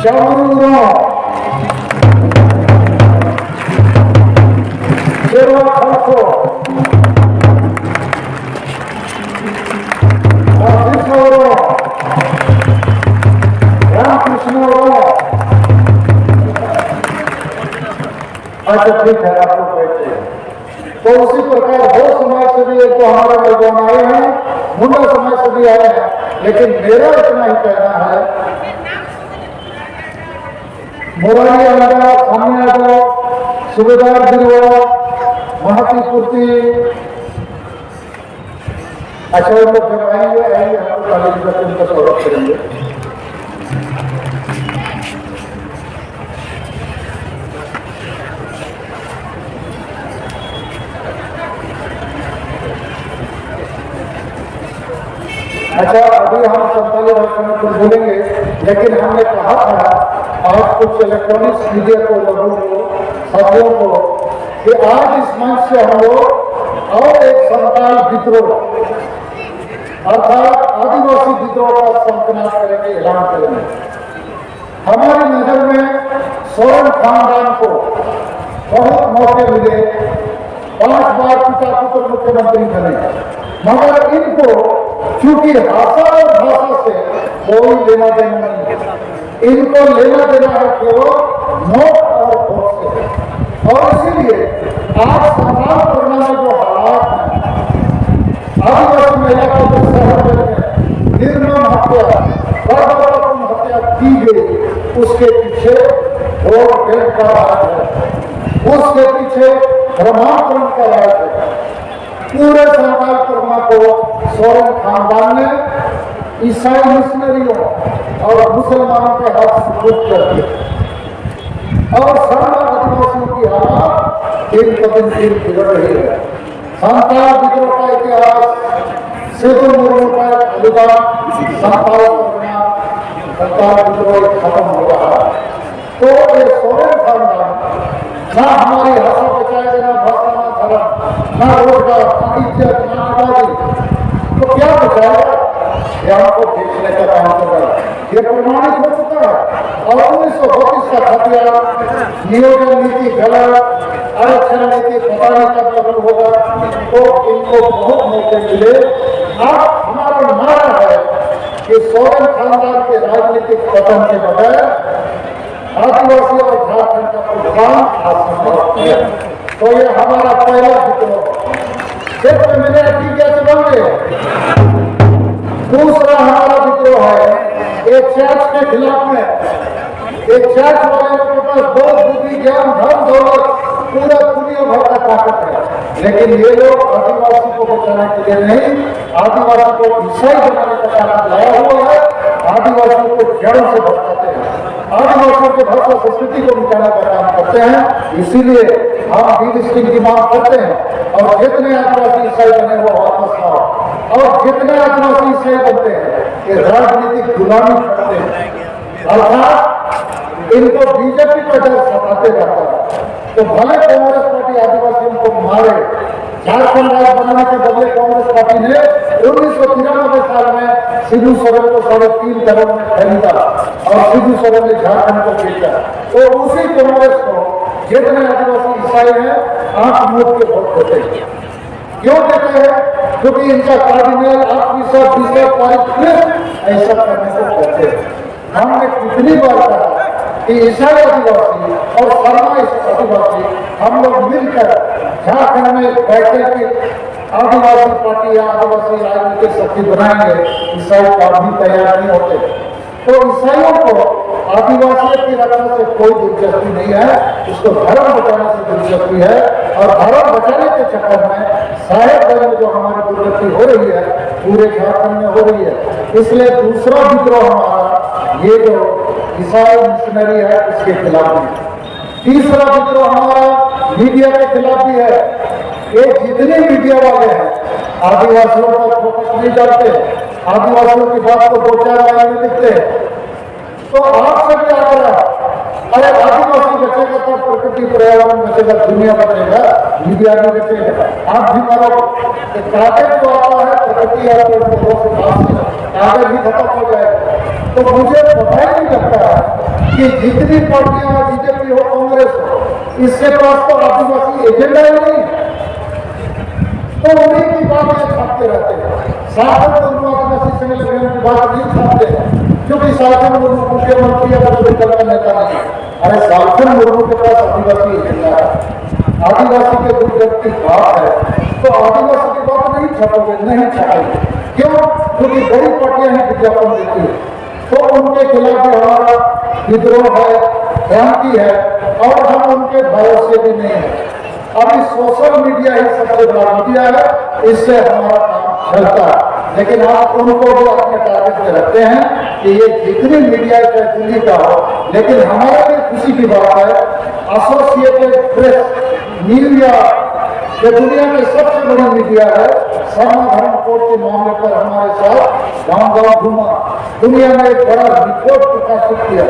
चामरू उड़ाव, शेरवा खासो, कृष्ण उड़ाव, रामकृष्ण उड़ाव। अच्छा ठीक है, आप लोग बैठे। तो उसी प्रकार दो समाज से भी, एक तो हमारे मेजबान आए हैं, मुंडा समाज से भी आए हैं, लेकिन मेरा इतना ही कहना है, मुरारी आंदा, सामने आंदा, सुबेदार गिरवा, महाती पूर्ति, अच्छा उन लोग जब आएंगे हम लोग कॉलेज में उनका स्वागत करेंगे। अच्छा, अभी हम संताली भाषा में कुछ बोलेंगे, लेकिन हमने कहा था आज कुछ इलेक्ट्रॉनिक्स मीडिया को, लोगों को, साथियों को, कि आज इस मंच से हम लोग और एक संताल विद्रोह अर्थात आदिवासी विद्रोह का संकलन करेंगे, ऐलान करेंगे। हमारी नजर में सोरेन खानदान को बहुत मौके मिले, 5 बार पिता पुत्र मुख्यमंत्री बने, मगर इनको चूंकि भाषा और भाषा से कोई लेना देना नहीं है, इनको लेना देना है केवल नोट और वोट से। और इसीलिए आज संग्राम करना में जो हालात हैं, आदिवासी महिला को जो शहर में निर्मम हत्या, बर्बरपूर्ण हत्या की गई, उसके पीछे वोट बैंक का राज है, उसके पीछे धर्मांतरण का राज है। पूरे संताल कर्मा को सोरेन खानदान ने ईसाई मिशनरियों और मुसलमानों के हाथ सुपुर्द कर दिया और सर्व आदिवासियों की हालत दिन ब दिन बिगड़ रही है। संताल विद्रोह का इतिहास सिद्धू मुर्मू का अनुदान संताल करना, संताल विद्रोह खत्म हो रहा है। तो ये सोरेन खानदान ना हमारी भाषा बचाएगा, ना भाषा, ना धर्म, ना रोजगार, ना इज्जत, ना आबादी, तो क्या बचाएगा? ये हमको बेचने का काम कर रहा है। ये प्रमाणित हो चुका है। और 1932 का खतियान, नियोजन नीति गलत, आरक्षण नीति पता नहीं कब लागू होगा, तो इनको बहुत मौके मिले। अब हमारा नारा है कि सोरेन खानदान के राजनीतिक पतन के बगैर आदिवासी और झारखंड का उत्थान असंभव है। तो ये हमारा पहला विद्रोह सिर्फ मैंने ठीक है समझे। दूसरा हमारा विद्रोह है एक चर्च के खिलाफ में। एक चर्च वाले के पास बहुत बुद्धि, ज्ञान, धन, दौलत, पूरा दुनिया भर का ताकत है, लेकिन ये लोग आदिवासी को बचाने के लिए नहीं, आदिवासी को ईसाई बनाने का ताकत लाया हुआ है। आदिवासियों को जड़ों से भटकाते हैं, आदिवासियों के भाषा संस्कृति को मिटाने का काम करते हैं। इसीलिए हम डीलिस्टिंग की मांग करते हैं और जितने आदिवासी ईसाई बने वो वापस आओ, और जितने आदिवासी ईसाई बनते हैं ये राजनीतिक गुलामी करते हैं, अर्थात इनको बीजेपी का डर सताते रहता है। तो भले कांग्रेस पार्टी आदिवासियों को मारे, झारखंड राज्य बनाने के बदले कांग्रेस पार्टी ने 1993 साल में सिद्धू सोरेन को 3.5 करोड़ में खरीदा और सिद्धू सोरेन ने झारखंड को बेचा। तो उसी कांग्रेस को जितने आदिवासी ईसाई हैं आंख मूंद के वोट देते हैं। क्यों देते हैं? क्योंकि इनका कार्डिनल ऐसा करने को कहते हैं। हमने कितनी बार कहा कि ईसाई आदिवासी और शर्मा आदिवासी हम लोग मिलकर झारखंड में बैठे कि आदिवासी पार्टी या आदिवासी राजनीतिक शक्ति बनाएंगे, ईसाई का भी तैयार नहीं होते। तो ईसाइयों को आदिवासियों की रक्षा से कोई दिलचस्पी नहीं है, उसको धर्म बचाने से दिलचस्पी है। और धर्म बचाने के चक्कर में साहेबगंज में जो हमारी दुर्गति हो रही है पूरे झारखंड में हो रही है। इसलिए दूसरा विद्रोह हमारा ये जो ईसाई मिशनरी है उसके खिलाफ है। तीसरा विद्रोह हमारा मीडिया के खिलाफ भी है। ये जितने मीडिया वाले हैं आदिवासियों पर फोकस नहीं करते, आदिवासियों की बात को 2-4 लाइन में लिखते हैं। तो आपसे क्या कर रहा है? अरे आदिवासी बचेगा तो प्रकृति पर्यावरण बचेगा, दुनिया बचेगा, मीडिया भी बचेगा। आप भी मारो कागज जो आता है प्रकृति कागज भी खत्म हो जाएगा। तो मुझे पता ही नहीं लगता है कि जितनी पार्टियां बीजेपी हो, कांग्रेस हो, इसके पास तो आदिवासी एजेंडा ही नहीं, तो उन्हीं की बात छापते रहते हैं। साधन मुर्मू आदिवासी संगठन की बात नहीं छापते हैं क्योंकि साधन मुर्मू मुख्यमंत्री या कोई दल का नेता नहीं। अरे साधन मुर्मू के पास आदिवासी एजेंडा है, आदिवासी के दुर्गत की बात है, तो आदिवासी की बात नहीं छापोगे, नहीं छापेंगे। क्यों? क्योंकि बड़ी पार्टियां ही विज्ञापन देती है। तो उनके खिलाफ भी हमारा विद्रोह है, क्रांति है, और हम उनके भरोसे भी नहीं है। अभी सोशल मीडिया ही सबसे बड़ा मीडिया है, इससे हमारा काम चलता है। लेकिन आप उनको भी अपने टारगेट में रखते हैं कि ये जितनी मीडिया चाहे दिल्ली का हो, लेकिन हमारे लिए खुशी की बात है एसोसिएटेड प्रेस, न्यूयॉर्क, जो दुनिया में सबसे बड़ी मीडिया है, धर्म कोड के मामले पर हमारे साथ गांव घूमा, दुनिया में एक बड़ा रिपोर्ट प्रकाशित किया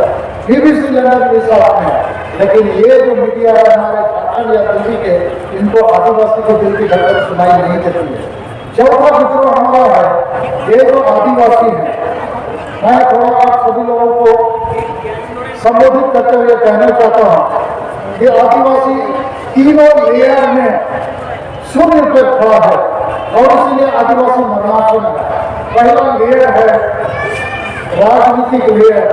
BBC लंदन के साथ में। लेकिन ये जो मीडिया है हमारे झारखंड या दिल्ली के, इनको आदिवासी के दिल की धड़कन सुनाई नहीं देती है। चौथा विद्रोह हमारा है, ये जो आदिवासी है। मैं थोड़ा आप सभी लोगों को संबोधित करते हुए कहना चाहता हूँ कि आदिवासी तीनों लेयर में शून्य पे खड़ा है और इसलिए आदिवासी मरणासन है। पहला लेयर है राजनीतिक लेयर,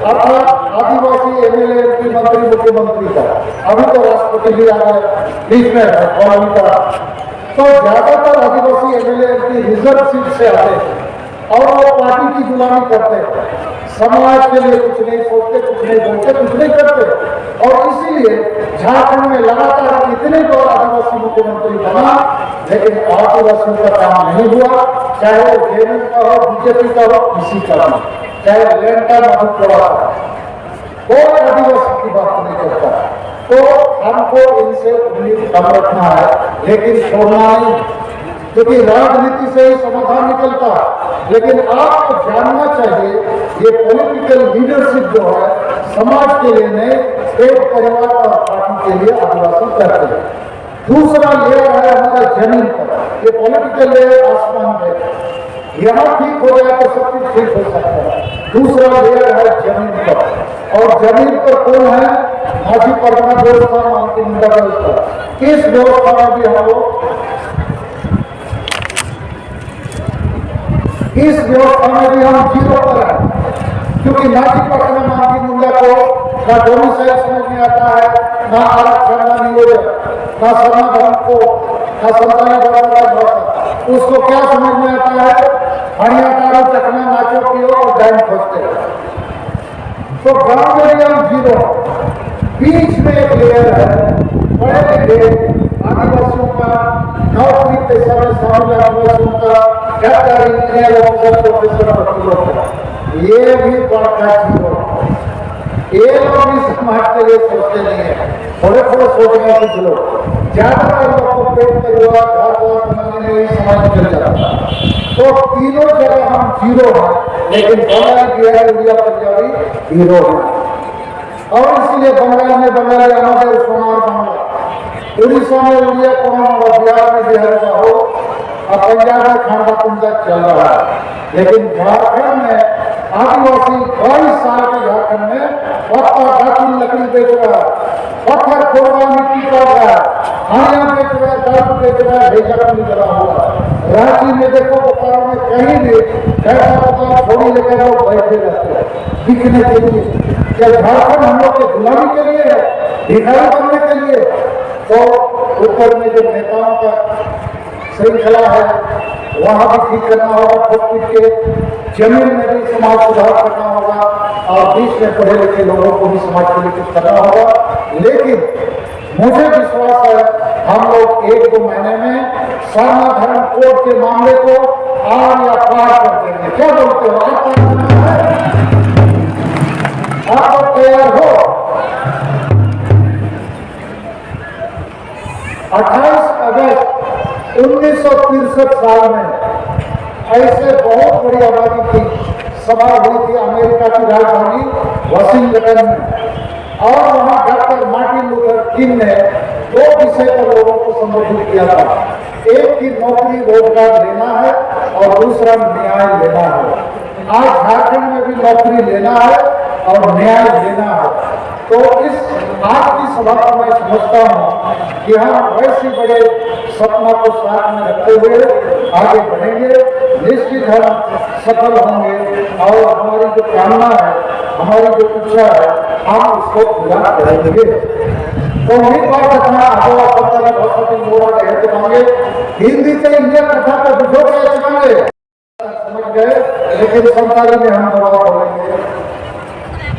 अर्थात आदिवासी MLA MP मंत्री मुख्यमंत्री का, अभी तो राष्ट्रपति भी आ गए बीच में है का। तो ज्यादातर आदिवासी MLA MP रिजर्व सीट से आते हैं और वो पार्टी की गुलामी करते हैं, समाज के लिए कुछ नहीं सोचते, कुछ नहीं बोलते, कुछ नहीं करते। और इसीलिए झारखंड में लगातार इतने बार आदिवासी मुख्यमंत्री बना, लेकिन आदिवासियों का काम नहीं हुआ, चाहे वो JDS का हो, BJP का हो, किसी का भी, चाहे लैंड का मधुपुरा का, कोई आदिवासी की बात नहीं करता। तो हमको इनसे उम्मीद कम रखना है, लेकिन छोड़ना नहीं, क्योंकि राजनीति से ही समाधान निकलता है। लेकिन आपको जानना चाहिए ये पॉलिटिकल लीडरशिप जो है समाज के लिए नहीं, एक परिवार और पार्टी के लिए आदिवासी करते हैं। दूसरा लेयर है हमारा जमीन पर, ये पॉलिटिकल लेयर आसमान में, यहाँ ठीक हो जाए तो सब कुछ ठीक हो सकता है। दूसरा लेयर है जमीन पर, और जमीन पर कौन है? माझी परगना व्यवस्था, मानकी मुंडा व्यवस्था। इस व्यवस्था में भी हम लोग, इस व्यवस्था में भी हम जीरो पर हैं, क्योंकि माझी परगना मानकी मुंडा को ना डोमिसाइल समझ में आता है, ना आरक्षण, ना नियोजन, ना समा धर्म को, ना संतानी भाषा, उसको क्या समझ में आता है? हरियाणा चकना नाचो पियो और डैम खोजते हैं। तो गांव में भी हम जीरो, बीच में एक लेयर है, बड़े लिखे आदिवासियों का, नौकरी पेशा में शामिल आदिवासियों का, डॉक्टर, इंजीनियर, ऑफिसर, प्रोफेसर, वकीलों का, ये भी बड़ा जीरो। ये लोग भी समाज के लिए सोचते नहीं है, थोड़े थोड़े सोचने कुछ लोग, ज्यादातर लोग को पेट परिवार घर द्वार बनाने में ही समाज चल जाता है। तो तीनों जगह हम जीरो हैं, लेकिन बंगाल, बिहार, उड़िया, पंजाबी हीरो है। और इसलिए बंगाल में बंगाली हमारे सोनार बांग्ला, उड़ीसा में उड़िया कोना, बिहार में बिहार का हो, और पंजाब में खांडा कुंडा चल रहा है। लेकिन झारखंड में आदिवासी 22 साल के झारखंड में पत्थर धातु लकड़ी बेच रहा है, पत्थर खोदना मिट्टी काट रहा है, हानियां बेच रहा है, दारू बेच रहा है, भेजा कमी करा हुआ है। रांची में देखो, बोकारो में कहीं भी ऐसा दुकान छोड़ी लेकर लोग बैठे रहते हैं बिकने के लिए। क्या झारखंड हम लोग के गुलामी के लिए है, भिखारी बनने के लिए? तो ऊपर में जो नेताओं का श्रृंखला है वहां भी ठीक करना होगा, खुद के जमीन में भी समाज सुधार करना होगा, और बीच में पढ़े लिखे लोगों को भी समाज के लिए कुछ करना होगा। लेकिन मुझे विश्वास है हम लोग 1-2 महीने में सारना धर्म कोड के मामले को आर या पार कर देंगे। क्या बोलते हो? आप तैयार हो? 28 अगस्त 1963 साल में ऐसे बहुत बड़ी आबादी की सभा हुई थी अमेरिका की राजधानी वाशिंगटन में, और वहां डॉक्टर मार्टिन लूथर किंग ने 2 विषय पर लोगों को संबोधित किया था। एक की नौकरी रोजगार लेना है और दूसरा न्याय लेना है। आज झारखंड में भी नौकरी लेना है और न्याय लेना है। तो इस आज की सभा को मैं समझता हूँ कि हम वैसे बड़े सपना को साथ में रखते हुए आगे बढ़ेंगे, निश्चित हम सफल होंगे, और हमारी जो कामना है, हमारी जो इच्छा है, हम उसको पूरा करेंगे। तो उम्मीद बात रखना आगो पत्ता बहुत लोग कहते होंगे हिंदी से इंडिया कथा का बुझो क्या चुनावे समझ गए, लेकिन संताली में हम दबाव बोलेंगे।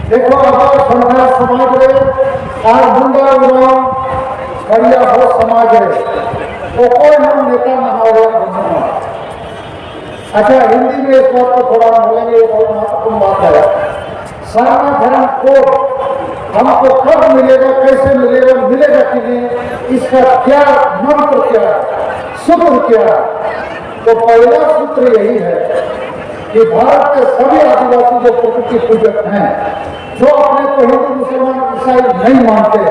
देखो अगर संसार समाज में आज बुंदा उड़ाओ करिया हो समाज है तो कोई हम नेता नहाओ। अच्छा, हिंदी में इस बात को थोड़ा बोलेंगे, बहुत महत्वपूर्ण बात है। सारना धर्म को हमको कब मिलेगा, कैसे मिलेगा, मिलेगा कि नहीं, इसका क्या मंत्र क्या है, सूत्र क्या है? तो पहला सूत्र यही है कि भारत के सभी आदिवासी जो प्रकृति पूजक हैं, जो अपने को हिंदू मुसलमान ईसाई नहीं मानते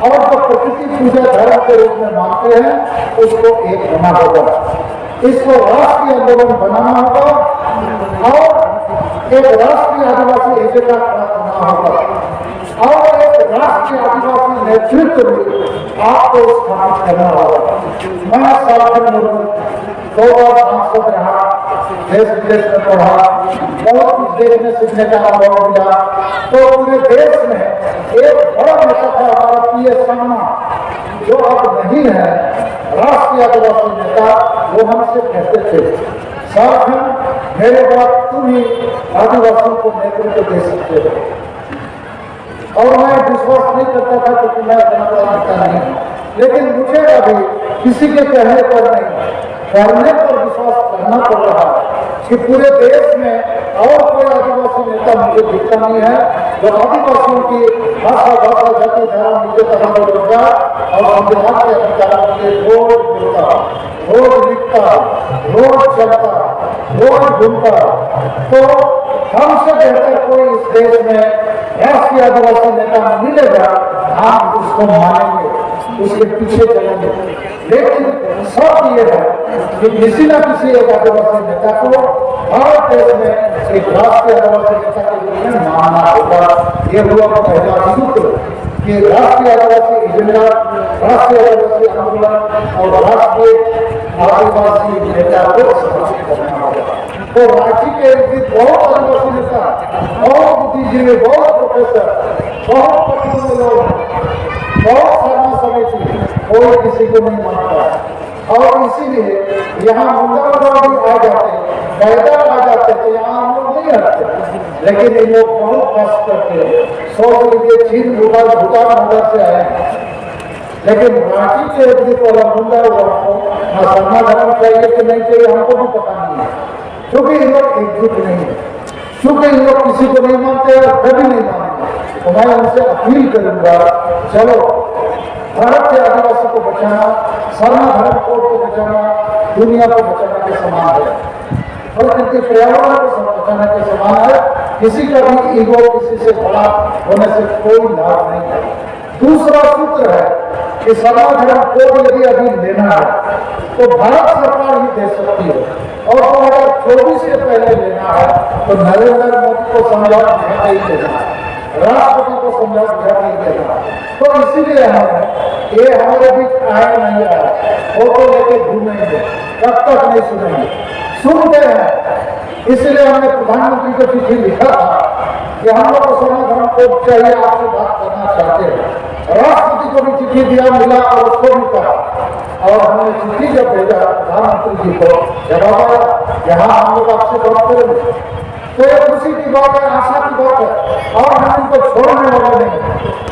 और जो प्रकृति पूजा धर्म के रूप में मानते हैं, उसको एक होना होगा। इसको राष्ट्रीय आंदोलन बनाना होगा और एक राष्ट्रीय आदिवासी एजेंडा खड़ा करना होगा और एक राष्ट्रीय आदिवासी नेतृत्व में आपको स्थापित करना होगा। मैं साधन मुर्मू 2 बार सांसद रहा, देश विदेश में पढ़ा, बहुत कुछ देखने सीखने का अनुभव मिला। तो पूरे देश में एक बड़ा नेता था हमारा पीएस शर्मा, जो अब नहीं है राष्ट्रीय आदिवासी नेता। वो हमसे कहते थे, साधन मेरे बात तुम ही आदिवासियों को नेतृत्व दे सकते हो। और मैं विश्वास नहीं करता था क्योंकि मैं नेता नहीं हूँ, लेकिन मुझे अभी किसी के कहने पर नहीं, करने पर विश्वास करना पड़ रहा है कि पूरे देश में और कोई आदिवासी नेता मुझे दिखता नहीं है जो आदिवासियों की भाषा जाति धर्म मुझे तरह रोजगार और संविधान के अधिकारों के रोज बोलता, रोज लिखता, रोज चलता, रोज घूमता। तो हमसे बेहतर कोई इस देश में राष्ट्रीय आदिवासी नेता मिलेगा, हम उसको मानेंगे, उसके पीछे चलेंगे। लेकिन सब ये है कि किसी न किसी एक आदिवासी नेता को भारत देश में एक राष्ट्रीय आदिवासी नेता के रूप में मानना होगा। ये हुआ पहला सूत्र कि राष्ट्रीय आदिवासी एजेंडा, राष्ट्रीय आदिवासी आंदोलन और राष्ट्रीय आदिवासी नेता को स्थापित करना होगा। तो रांची के बहुत आदिवासी नेता, बहुत बुद्धिजीवी, बहुत प्रोफेसर, बहुत प्रतिनिधि लोग, बहुत शर्मा समिति, कोई किसी को नहीं मानता। और इसीलिए यहाँ मुंडा भी आ जाते, पैदल आ जाते, तो यहाँ हम लोग नहीं आते। लेकिन ये लोग बहुत कष्ट करते, 100 लीजिए चीन भूटान से आए, लेकिन रांची के एक वाला मुंडा हुआ को ना शर्मा धर्म चाहिए कि नहीं चाहिए हमको भी पता नहीं है, क्योंकि इन लोग एकजुट नहीं है, क्योंकि इन लोग किसी को नहीं मानते और कभी नहीं मानेंगे। तो मैं उनसे अपील करूंगा, चलो भारत के आदिवासी को बचाना, शर्मा धर्म कोड को बचाना दुनिया को बचाने के समान है और इनके पर्यावरण को बचाने के समान है। किसी का भी ईगो किसी से बड़ा होने से कोई लाभ नहीं है। दूसरा सूत्र है कि शर्मा धर्म कोड यदि अभी लेना है तो भारत सरकार ही दे सकती है, और 2024 से पहले लेना है तो नरेंद्र मोदी को समझौता नहीं देना है, राष्ट्रपति को समझौता नहीं देना। तो इसीलिए ये हमारे बीच आए नहीं आए, फोटो लेके घूमेंगे, कब तक नहीं सुनेंगे, सुनते हैं। इसलिए हमने प्रधानमंत्री को चिट्ठी लिखा था कि हम लोग को शर्मा धर्म कोड चाहिए, आपसे बात करना चाहते हैं। राष्ट्रपति को भी चिट्ठी दिया, मिला और उसको भी कहा, और हमने चिट्ठी जब भेजा प्रधानमंत्री जी को, जवाब आया यहाँ हम लोग आपसे बात करेंगे। तो ये खुशी की बात है, आशा की बात है, और हम इनको छोड़ने वाले नहीं।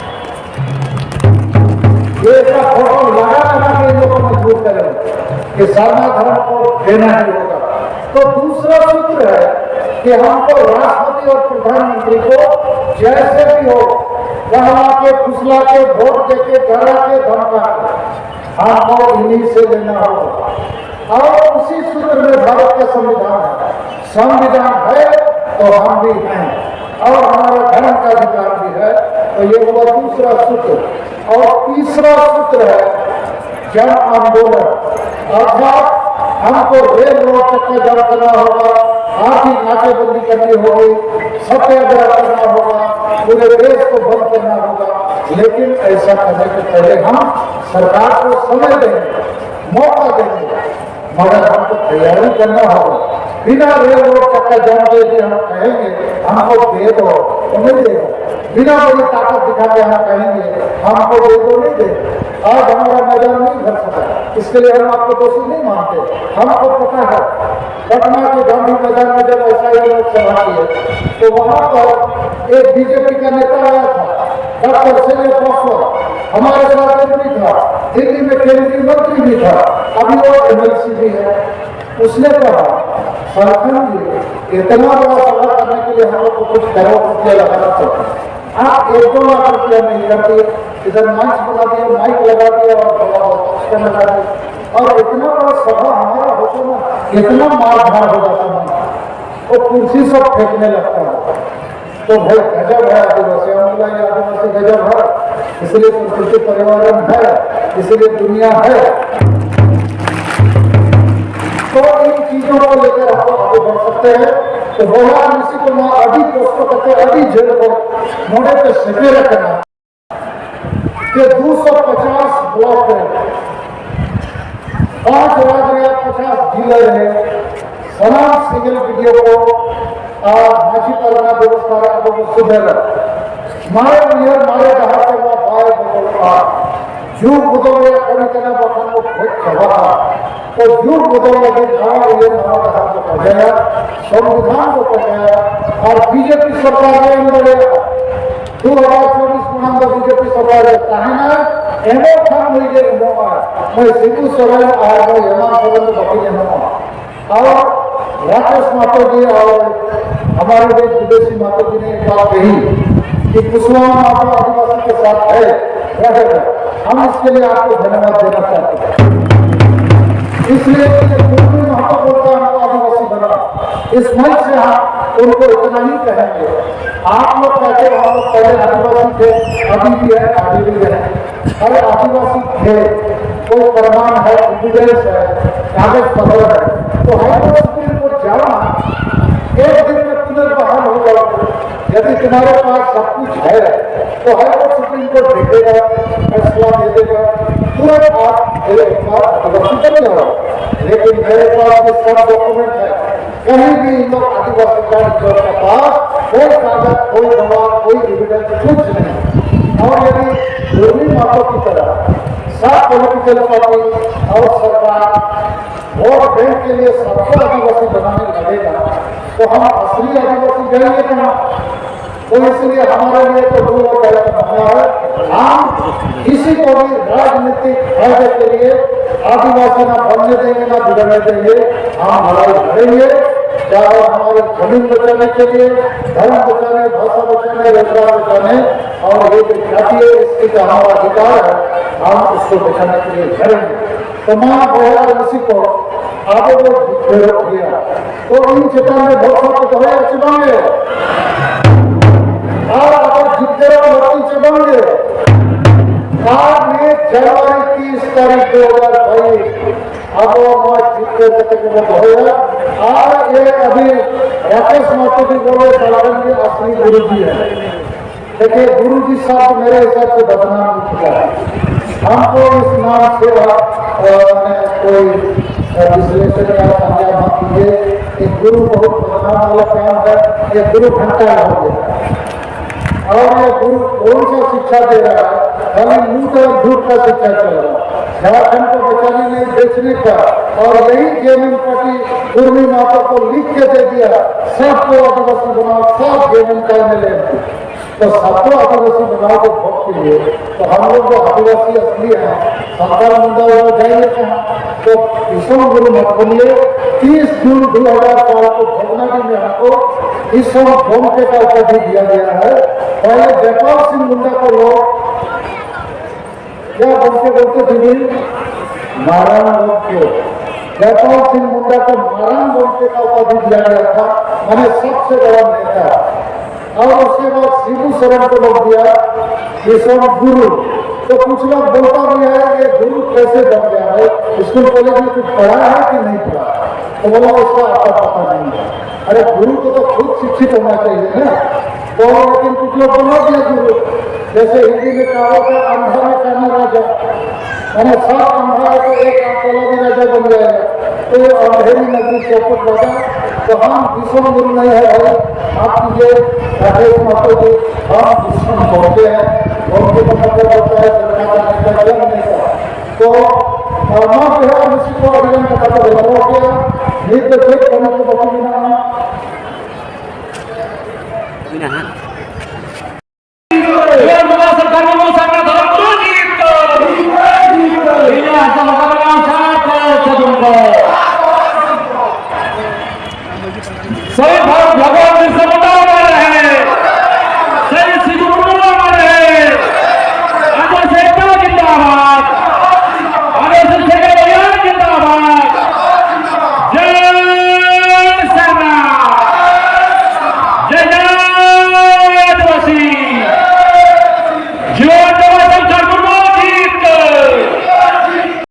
ये इसका फोटो लगा के इन लोगों को मजबूर करेंगे कि शर्मा धर्म को देना ही होगा। तो दूसरा सूत्र है कि हमको राष्ट्रपति और प्रधानमंत्री को जैसे भी हो कहला के, फुसला के, वोट देके, डरा के, धमका के हमको इन्हीं से लेना होगा। और उसी सूत्र में भारत का संविधान है, संविधान है तो हम भी हैं और हमारा धर्म का अधिकार भी है। तो ये हुआ दूसरा सूत्र। और तीसरा सूत्र है जन आंदोलन, अर्थात हमको रेल रोड चक्का जाम करना होगा, आर्थिक नाकेबंदी करनी होगी, सत्याग्रह करना होगा, पूरे देश को बंद करना होगा। लेकिन ऐसा करने के पहले हम सरकार को समय देंगे, मौका देंगे, मगर हमको तैयारी करना होगा। बिना रेल रोड चक्का जाम के यदि हम कहेंगे हमको दे दो तो नहीं देगा, बिना बड़ी ताकत दिखा के हम कहेंगे हमको दे दो नहीं दे। आज हमारा मैदान नहीं भर सका, इसके लिए हम आपको दोषी नहीं मानते। हमको पता है पटना के गांधी मैदान में जब ऐसा ही लोग सभा किए तो वहां पर एक बीजेपी का नेता आया था, डॉक्टर संजय पासवान, हमारे साथ भी था, दिल्ली में केंद्रीय मंत्री भी था, अभी वो एमएलसी भी है। उसने कहा झारखंड जी इतना बड़ा सभा करने के लिए हम लोग को कुछ करोड़ रुपया लगाना चाहिए, आप 1-2 लाख रुपया नहीं करते, इधर मंच बना दिया, माइक लगा दिया और लगा दिया, और इतना बड़ा सभा हमारा होता ना, इतना मार धाड़ हो जाता। वो कुर्सी सब फेंकने लगता है। तो भाई गजब है आदिवासी, हम बोला ये आदिवासी गजब है, इसलिए संस्कृति पर्यावरण है, इसलिए दुनिया है। तो इन चीजों को लेकर हम आगे बढ़ सकते हैं। तो बोला इसी को ना अभी दोस्तों कहते अभी जेल को मोड़े पे सके रखना कि 250 ब्लॉक है, 5 राज्य 50 जिले है, समाज सिंगल वीडियो को माछी पालना व्यवस्था को सुधर मारे नियर मारे जहां से वो पाए बदलता जुग बदल कभी कना बखन को भेट खबा तो जुग बदल के गांव ये नवा का को पढ़ाया, संविधान को पढ़ाया और बीजेपी सरकार ने अंदर 2024 में बीजेपी सरकार है ना एमओ खान मुझे मैं सिद्धू सोरेन और मैं हेमंत सोरेन को बखी और राकेश माथुर जी और हमारे देश विदेशी माथुर जी ने एक बात कही कि कुशवाहा माता आदिवासी के साथ है रहेगा। हम इसके लिए आपको धन्यवाद देना चाहते हैं, इसलिए महत्वपूर्ण हमको आदिवासी बना। इस मंच से हम उनको इतना ही कहेंगे, आप लोग कहते हो हम लोग पहले आदिवासी थे, अभी भी है, आगे भी है। अरे आदिवासी थे, कोई प्रमाण है, एविडेंस है, कागज पत्र है, तो हाईकोर्ट सुप्रीम कोर्ट जाओ ना, एक दिन में पुनर्बहाल हो जाओ। यदि तुम्हारे पास सब कुछ है तो हाईकोर्ट सुप्रीम कोर्ट देखेगा, फैसला दे देगा, तुरंत आप आदिवासी कर जाओ। लेकिन मेरे पास ये सब डॉक्यूमेंट है, कहीं भी इन लोग आदिवासी के पास कोई कागज, कोई दवा, कोई एविडेंस कुछ नहीं। और यदि दुर्मी मातों की तरह सब पॉलिटिकल पार्टी और सरकार वोट बैंक के लिए सबको आदिवासी बनाने लगेगा तो हम असली आदिवासी जाएंगे कहाँ? तो इसलिए हमारे लिए तो 2 और मामला है। हम किसी को भी राजनीतिक फायदे के लिए आदिवासी ना बनने देंगे ना बिगड़ने देंगे। हम लड़ाई लड़ेंगे, चाहे हमारे जमीन बचाने के लिए, धर्म बचाने, भाषा बचाने, रोजगार बचाने, और ये जो जाति है इसकी जो हमारा अधिकार है हम उसको बचाने के लिए लड़ेंगे। तो मां उसी को आगे वो किया तो इन चेतन में बहुत तो है चुनावे और अगर जीतते रहो चुनावे आज में जनवरी 30 तारीख 2022 अब जीतते होगा। और ये अभी राकेश माथुर जी बोले झारखंड के असली गुरु जी है। देखिए गुरु जी साहब मेरे हिसाब से बदनाम हो चुका है, हमको इस नाम से कोई विश्लेषण या संज्ञा मत कीजिए। एक गुरु बहुत बदनाम वाला काम है, ये गुरु घंटा हो गया और ये गुरु कौन सा शिक्षा दे रहा है? खाली मुंह और झूठ का शिक्षा चल रहा है, झारखंड को बचाने में बेचने का। और यही जेएमएम पार्टी पूर्वी माता को लिख के दे दिया सबको आदिवासी बनाओ, सब जेएमएम का मिले तो सबको आदिवासी बनाओ को वोट के लिए। तो हम लोग जो आदिवासी असली हैं सरकार मुद्दा हो जाएंगे कहाँ? तो ईश्वर गुरु मत बनिए। 30 जून 2004 को भगनाडी में हमको ईश्वर भोमके का उपाधि दिया गया है। पहले जयपाल सिंह मुंडा को लोग क्या बोलते दिल्ली महाराणा बोलते, जयपाल सिंह मुंडा को महाराणा बोलते का उपाधि दिया गया था, मैंने सबसे बड़ा नेता। और उसके बाद सिद्धू सोरेन को लोग दिया ईश्वर गुरु। तो कुछ लोग बोलता भी है ये गुरु कैसे बन गया है, स्कूल कॉलेज में कुछ पढ़ा है कि नहीं पढ़ा? तो बोला उसका आपका पता नहीं है। अरे गुरु को तो खुद शिक्षित होना चाहिए ना। तो लेकिन कुछ लोग बना दिया गुरु, जैसे हिंदी में कहा था अंधा में कहना राजा, मैंने सब अंधा को एक आंकड़ा भी राजा बन जाएगा। तो अंधेरी नगरी चौपट राजा। तो हम ईश्वर गुरु नहीं है भाई, आप कीजिए राकेश माथुर जी, हम दुश्मन बोलते हैं, बोलते का मतलब होता है जनता का जन्म नहीं था। तो मां बिहार उसी को अभियान का पता हो गया, नहीं तो चेक करने को बता देना सभी भारत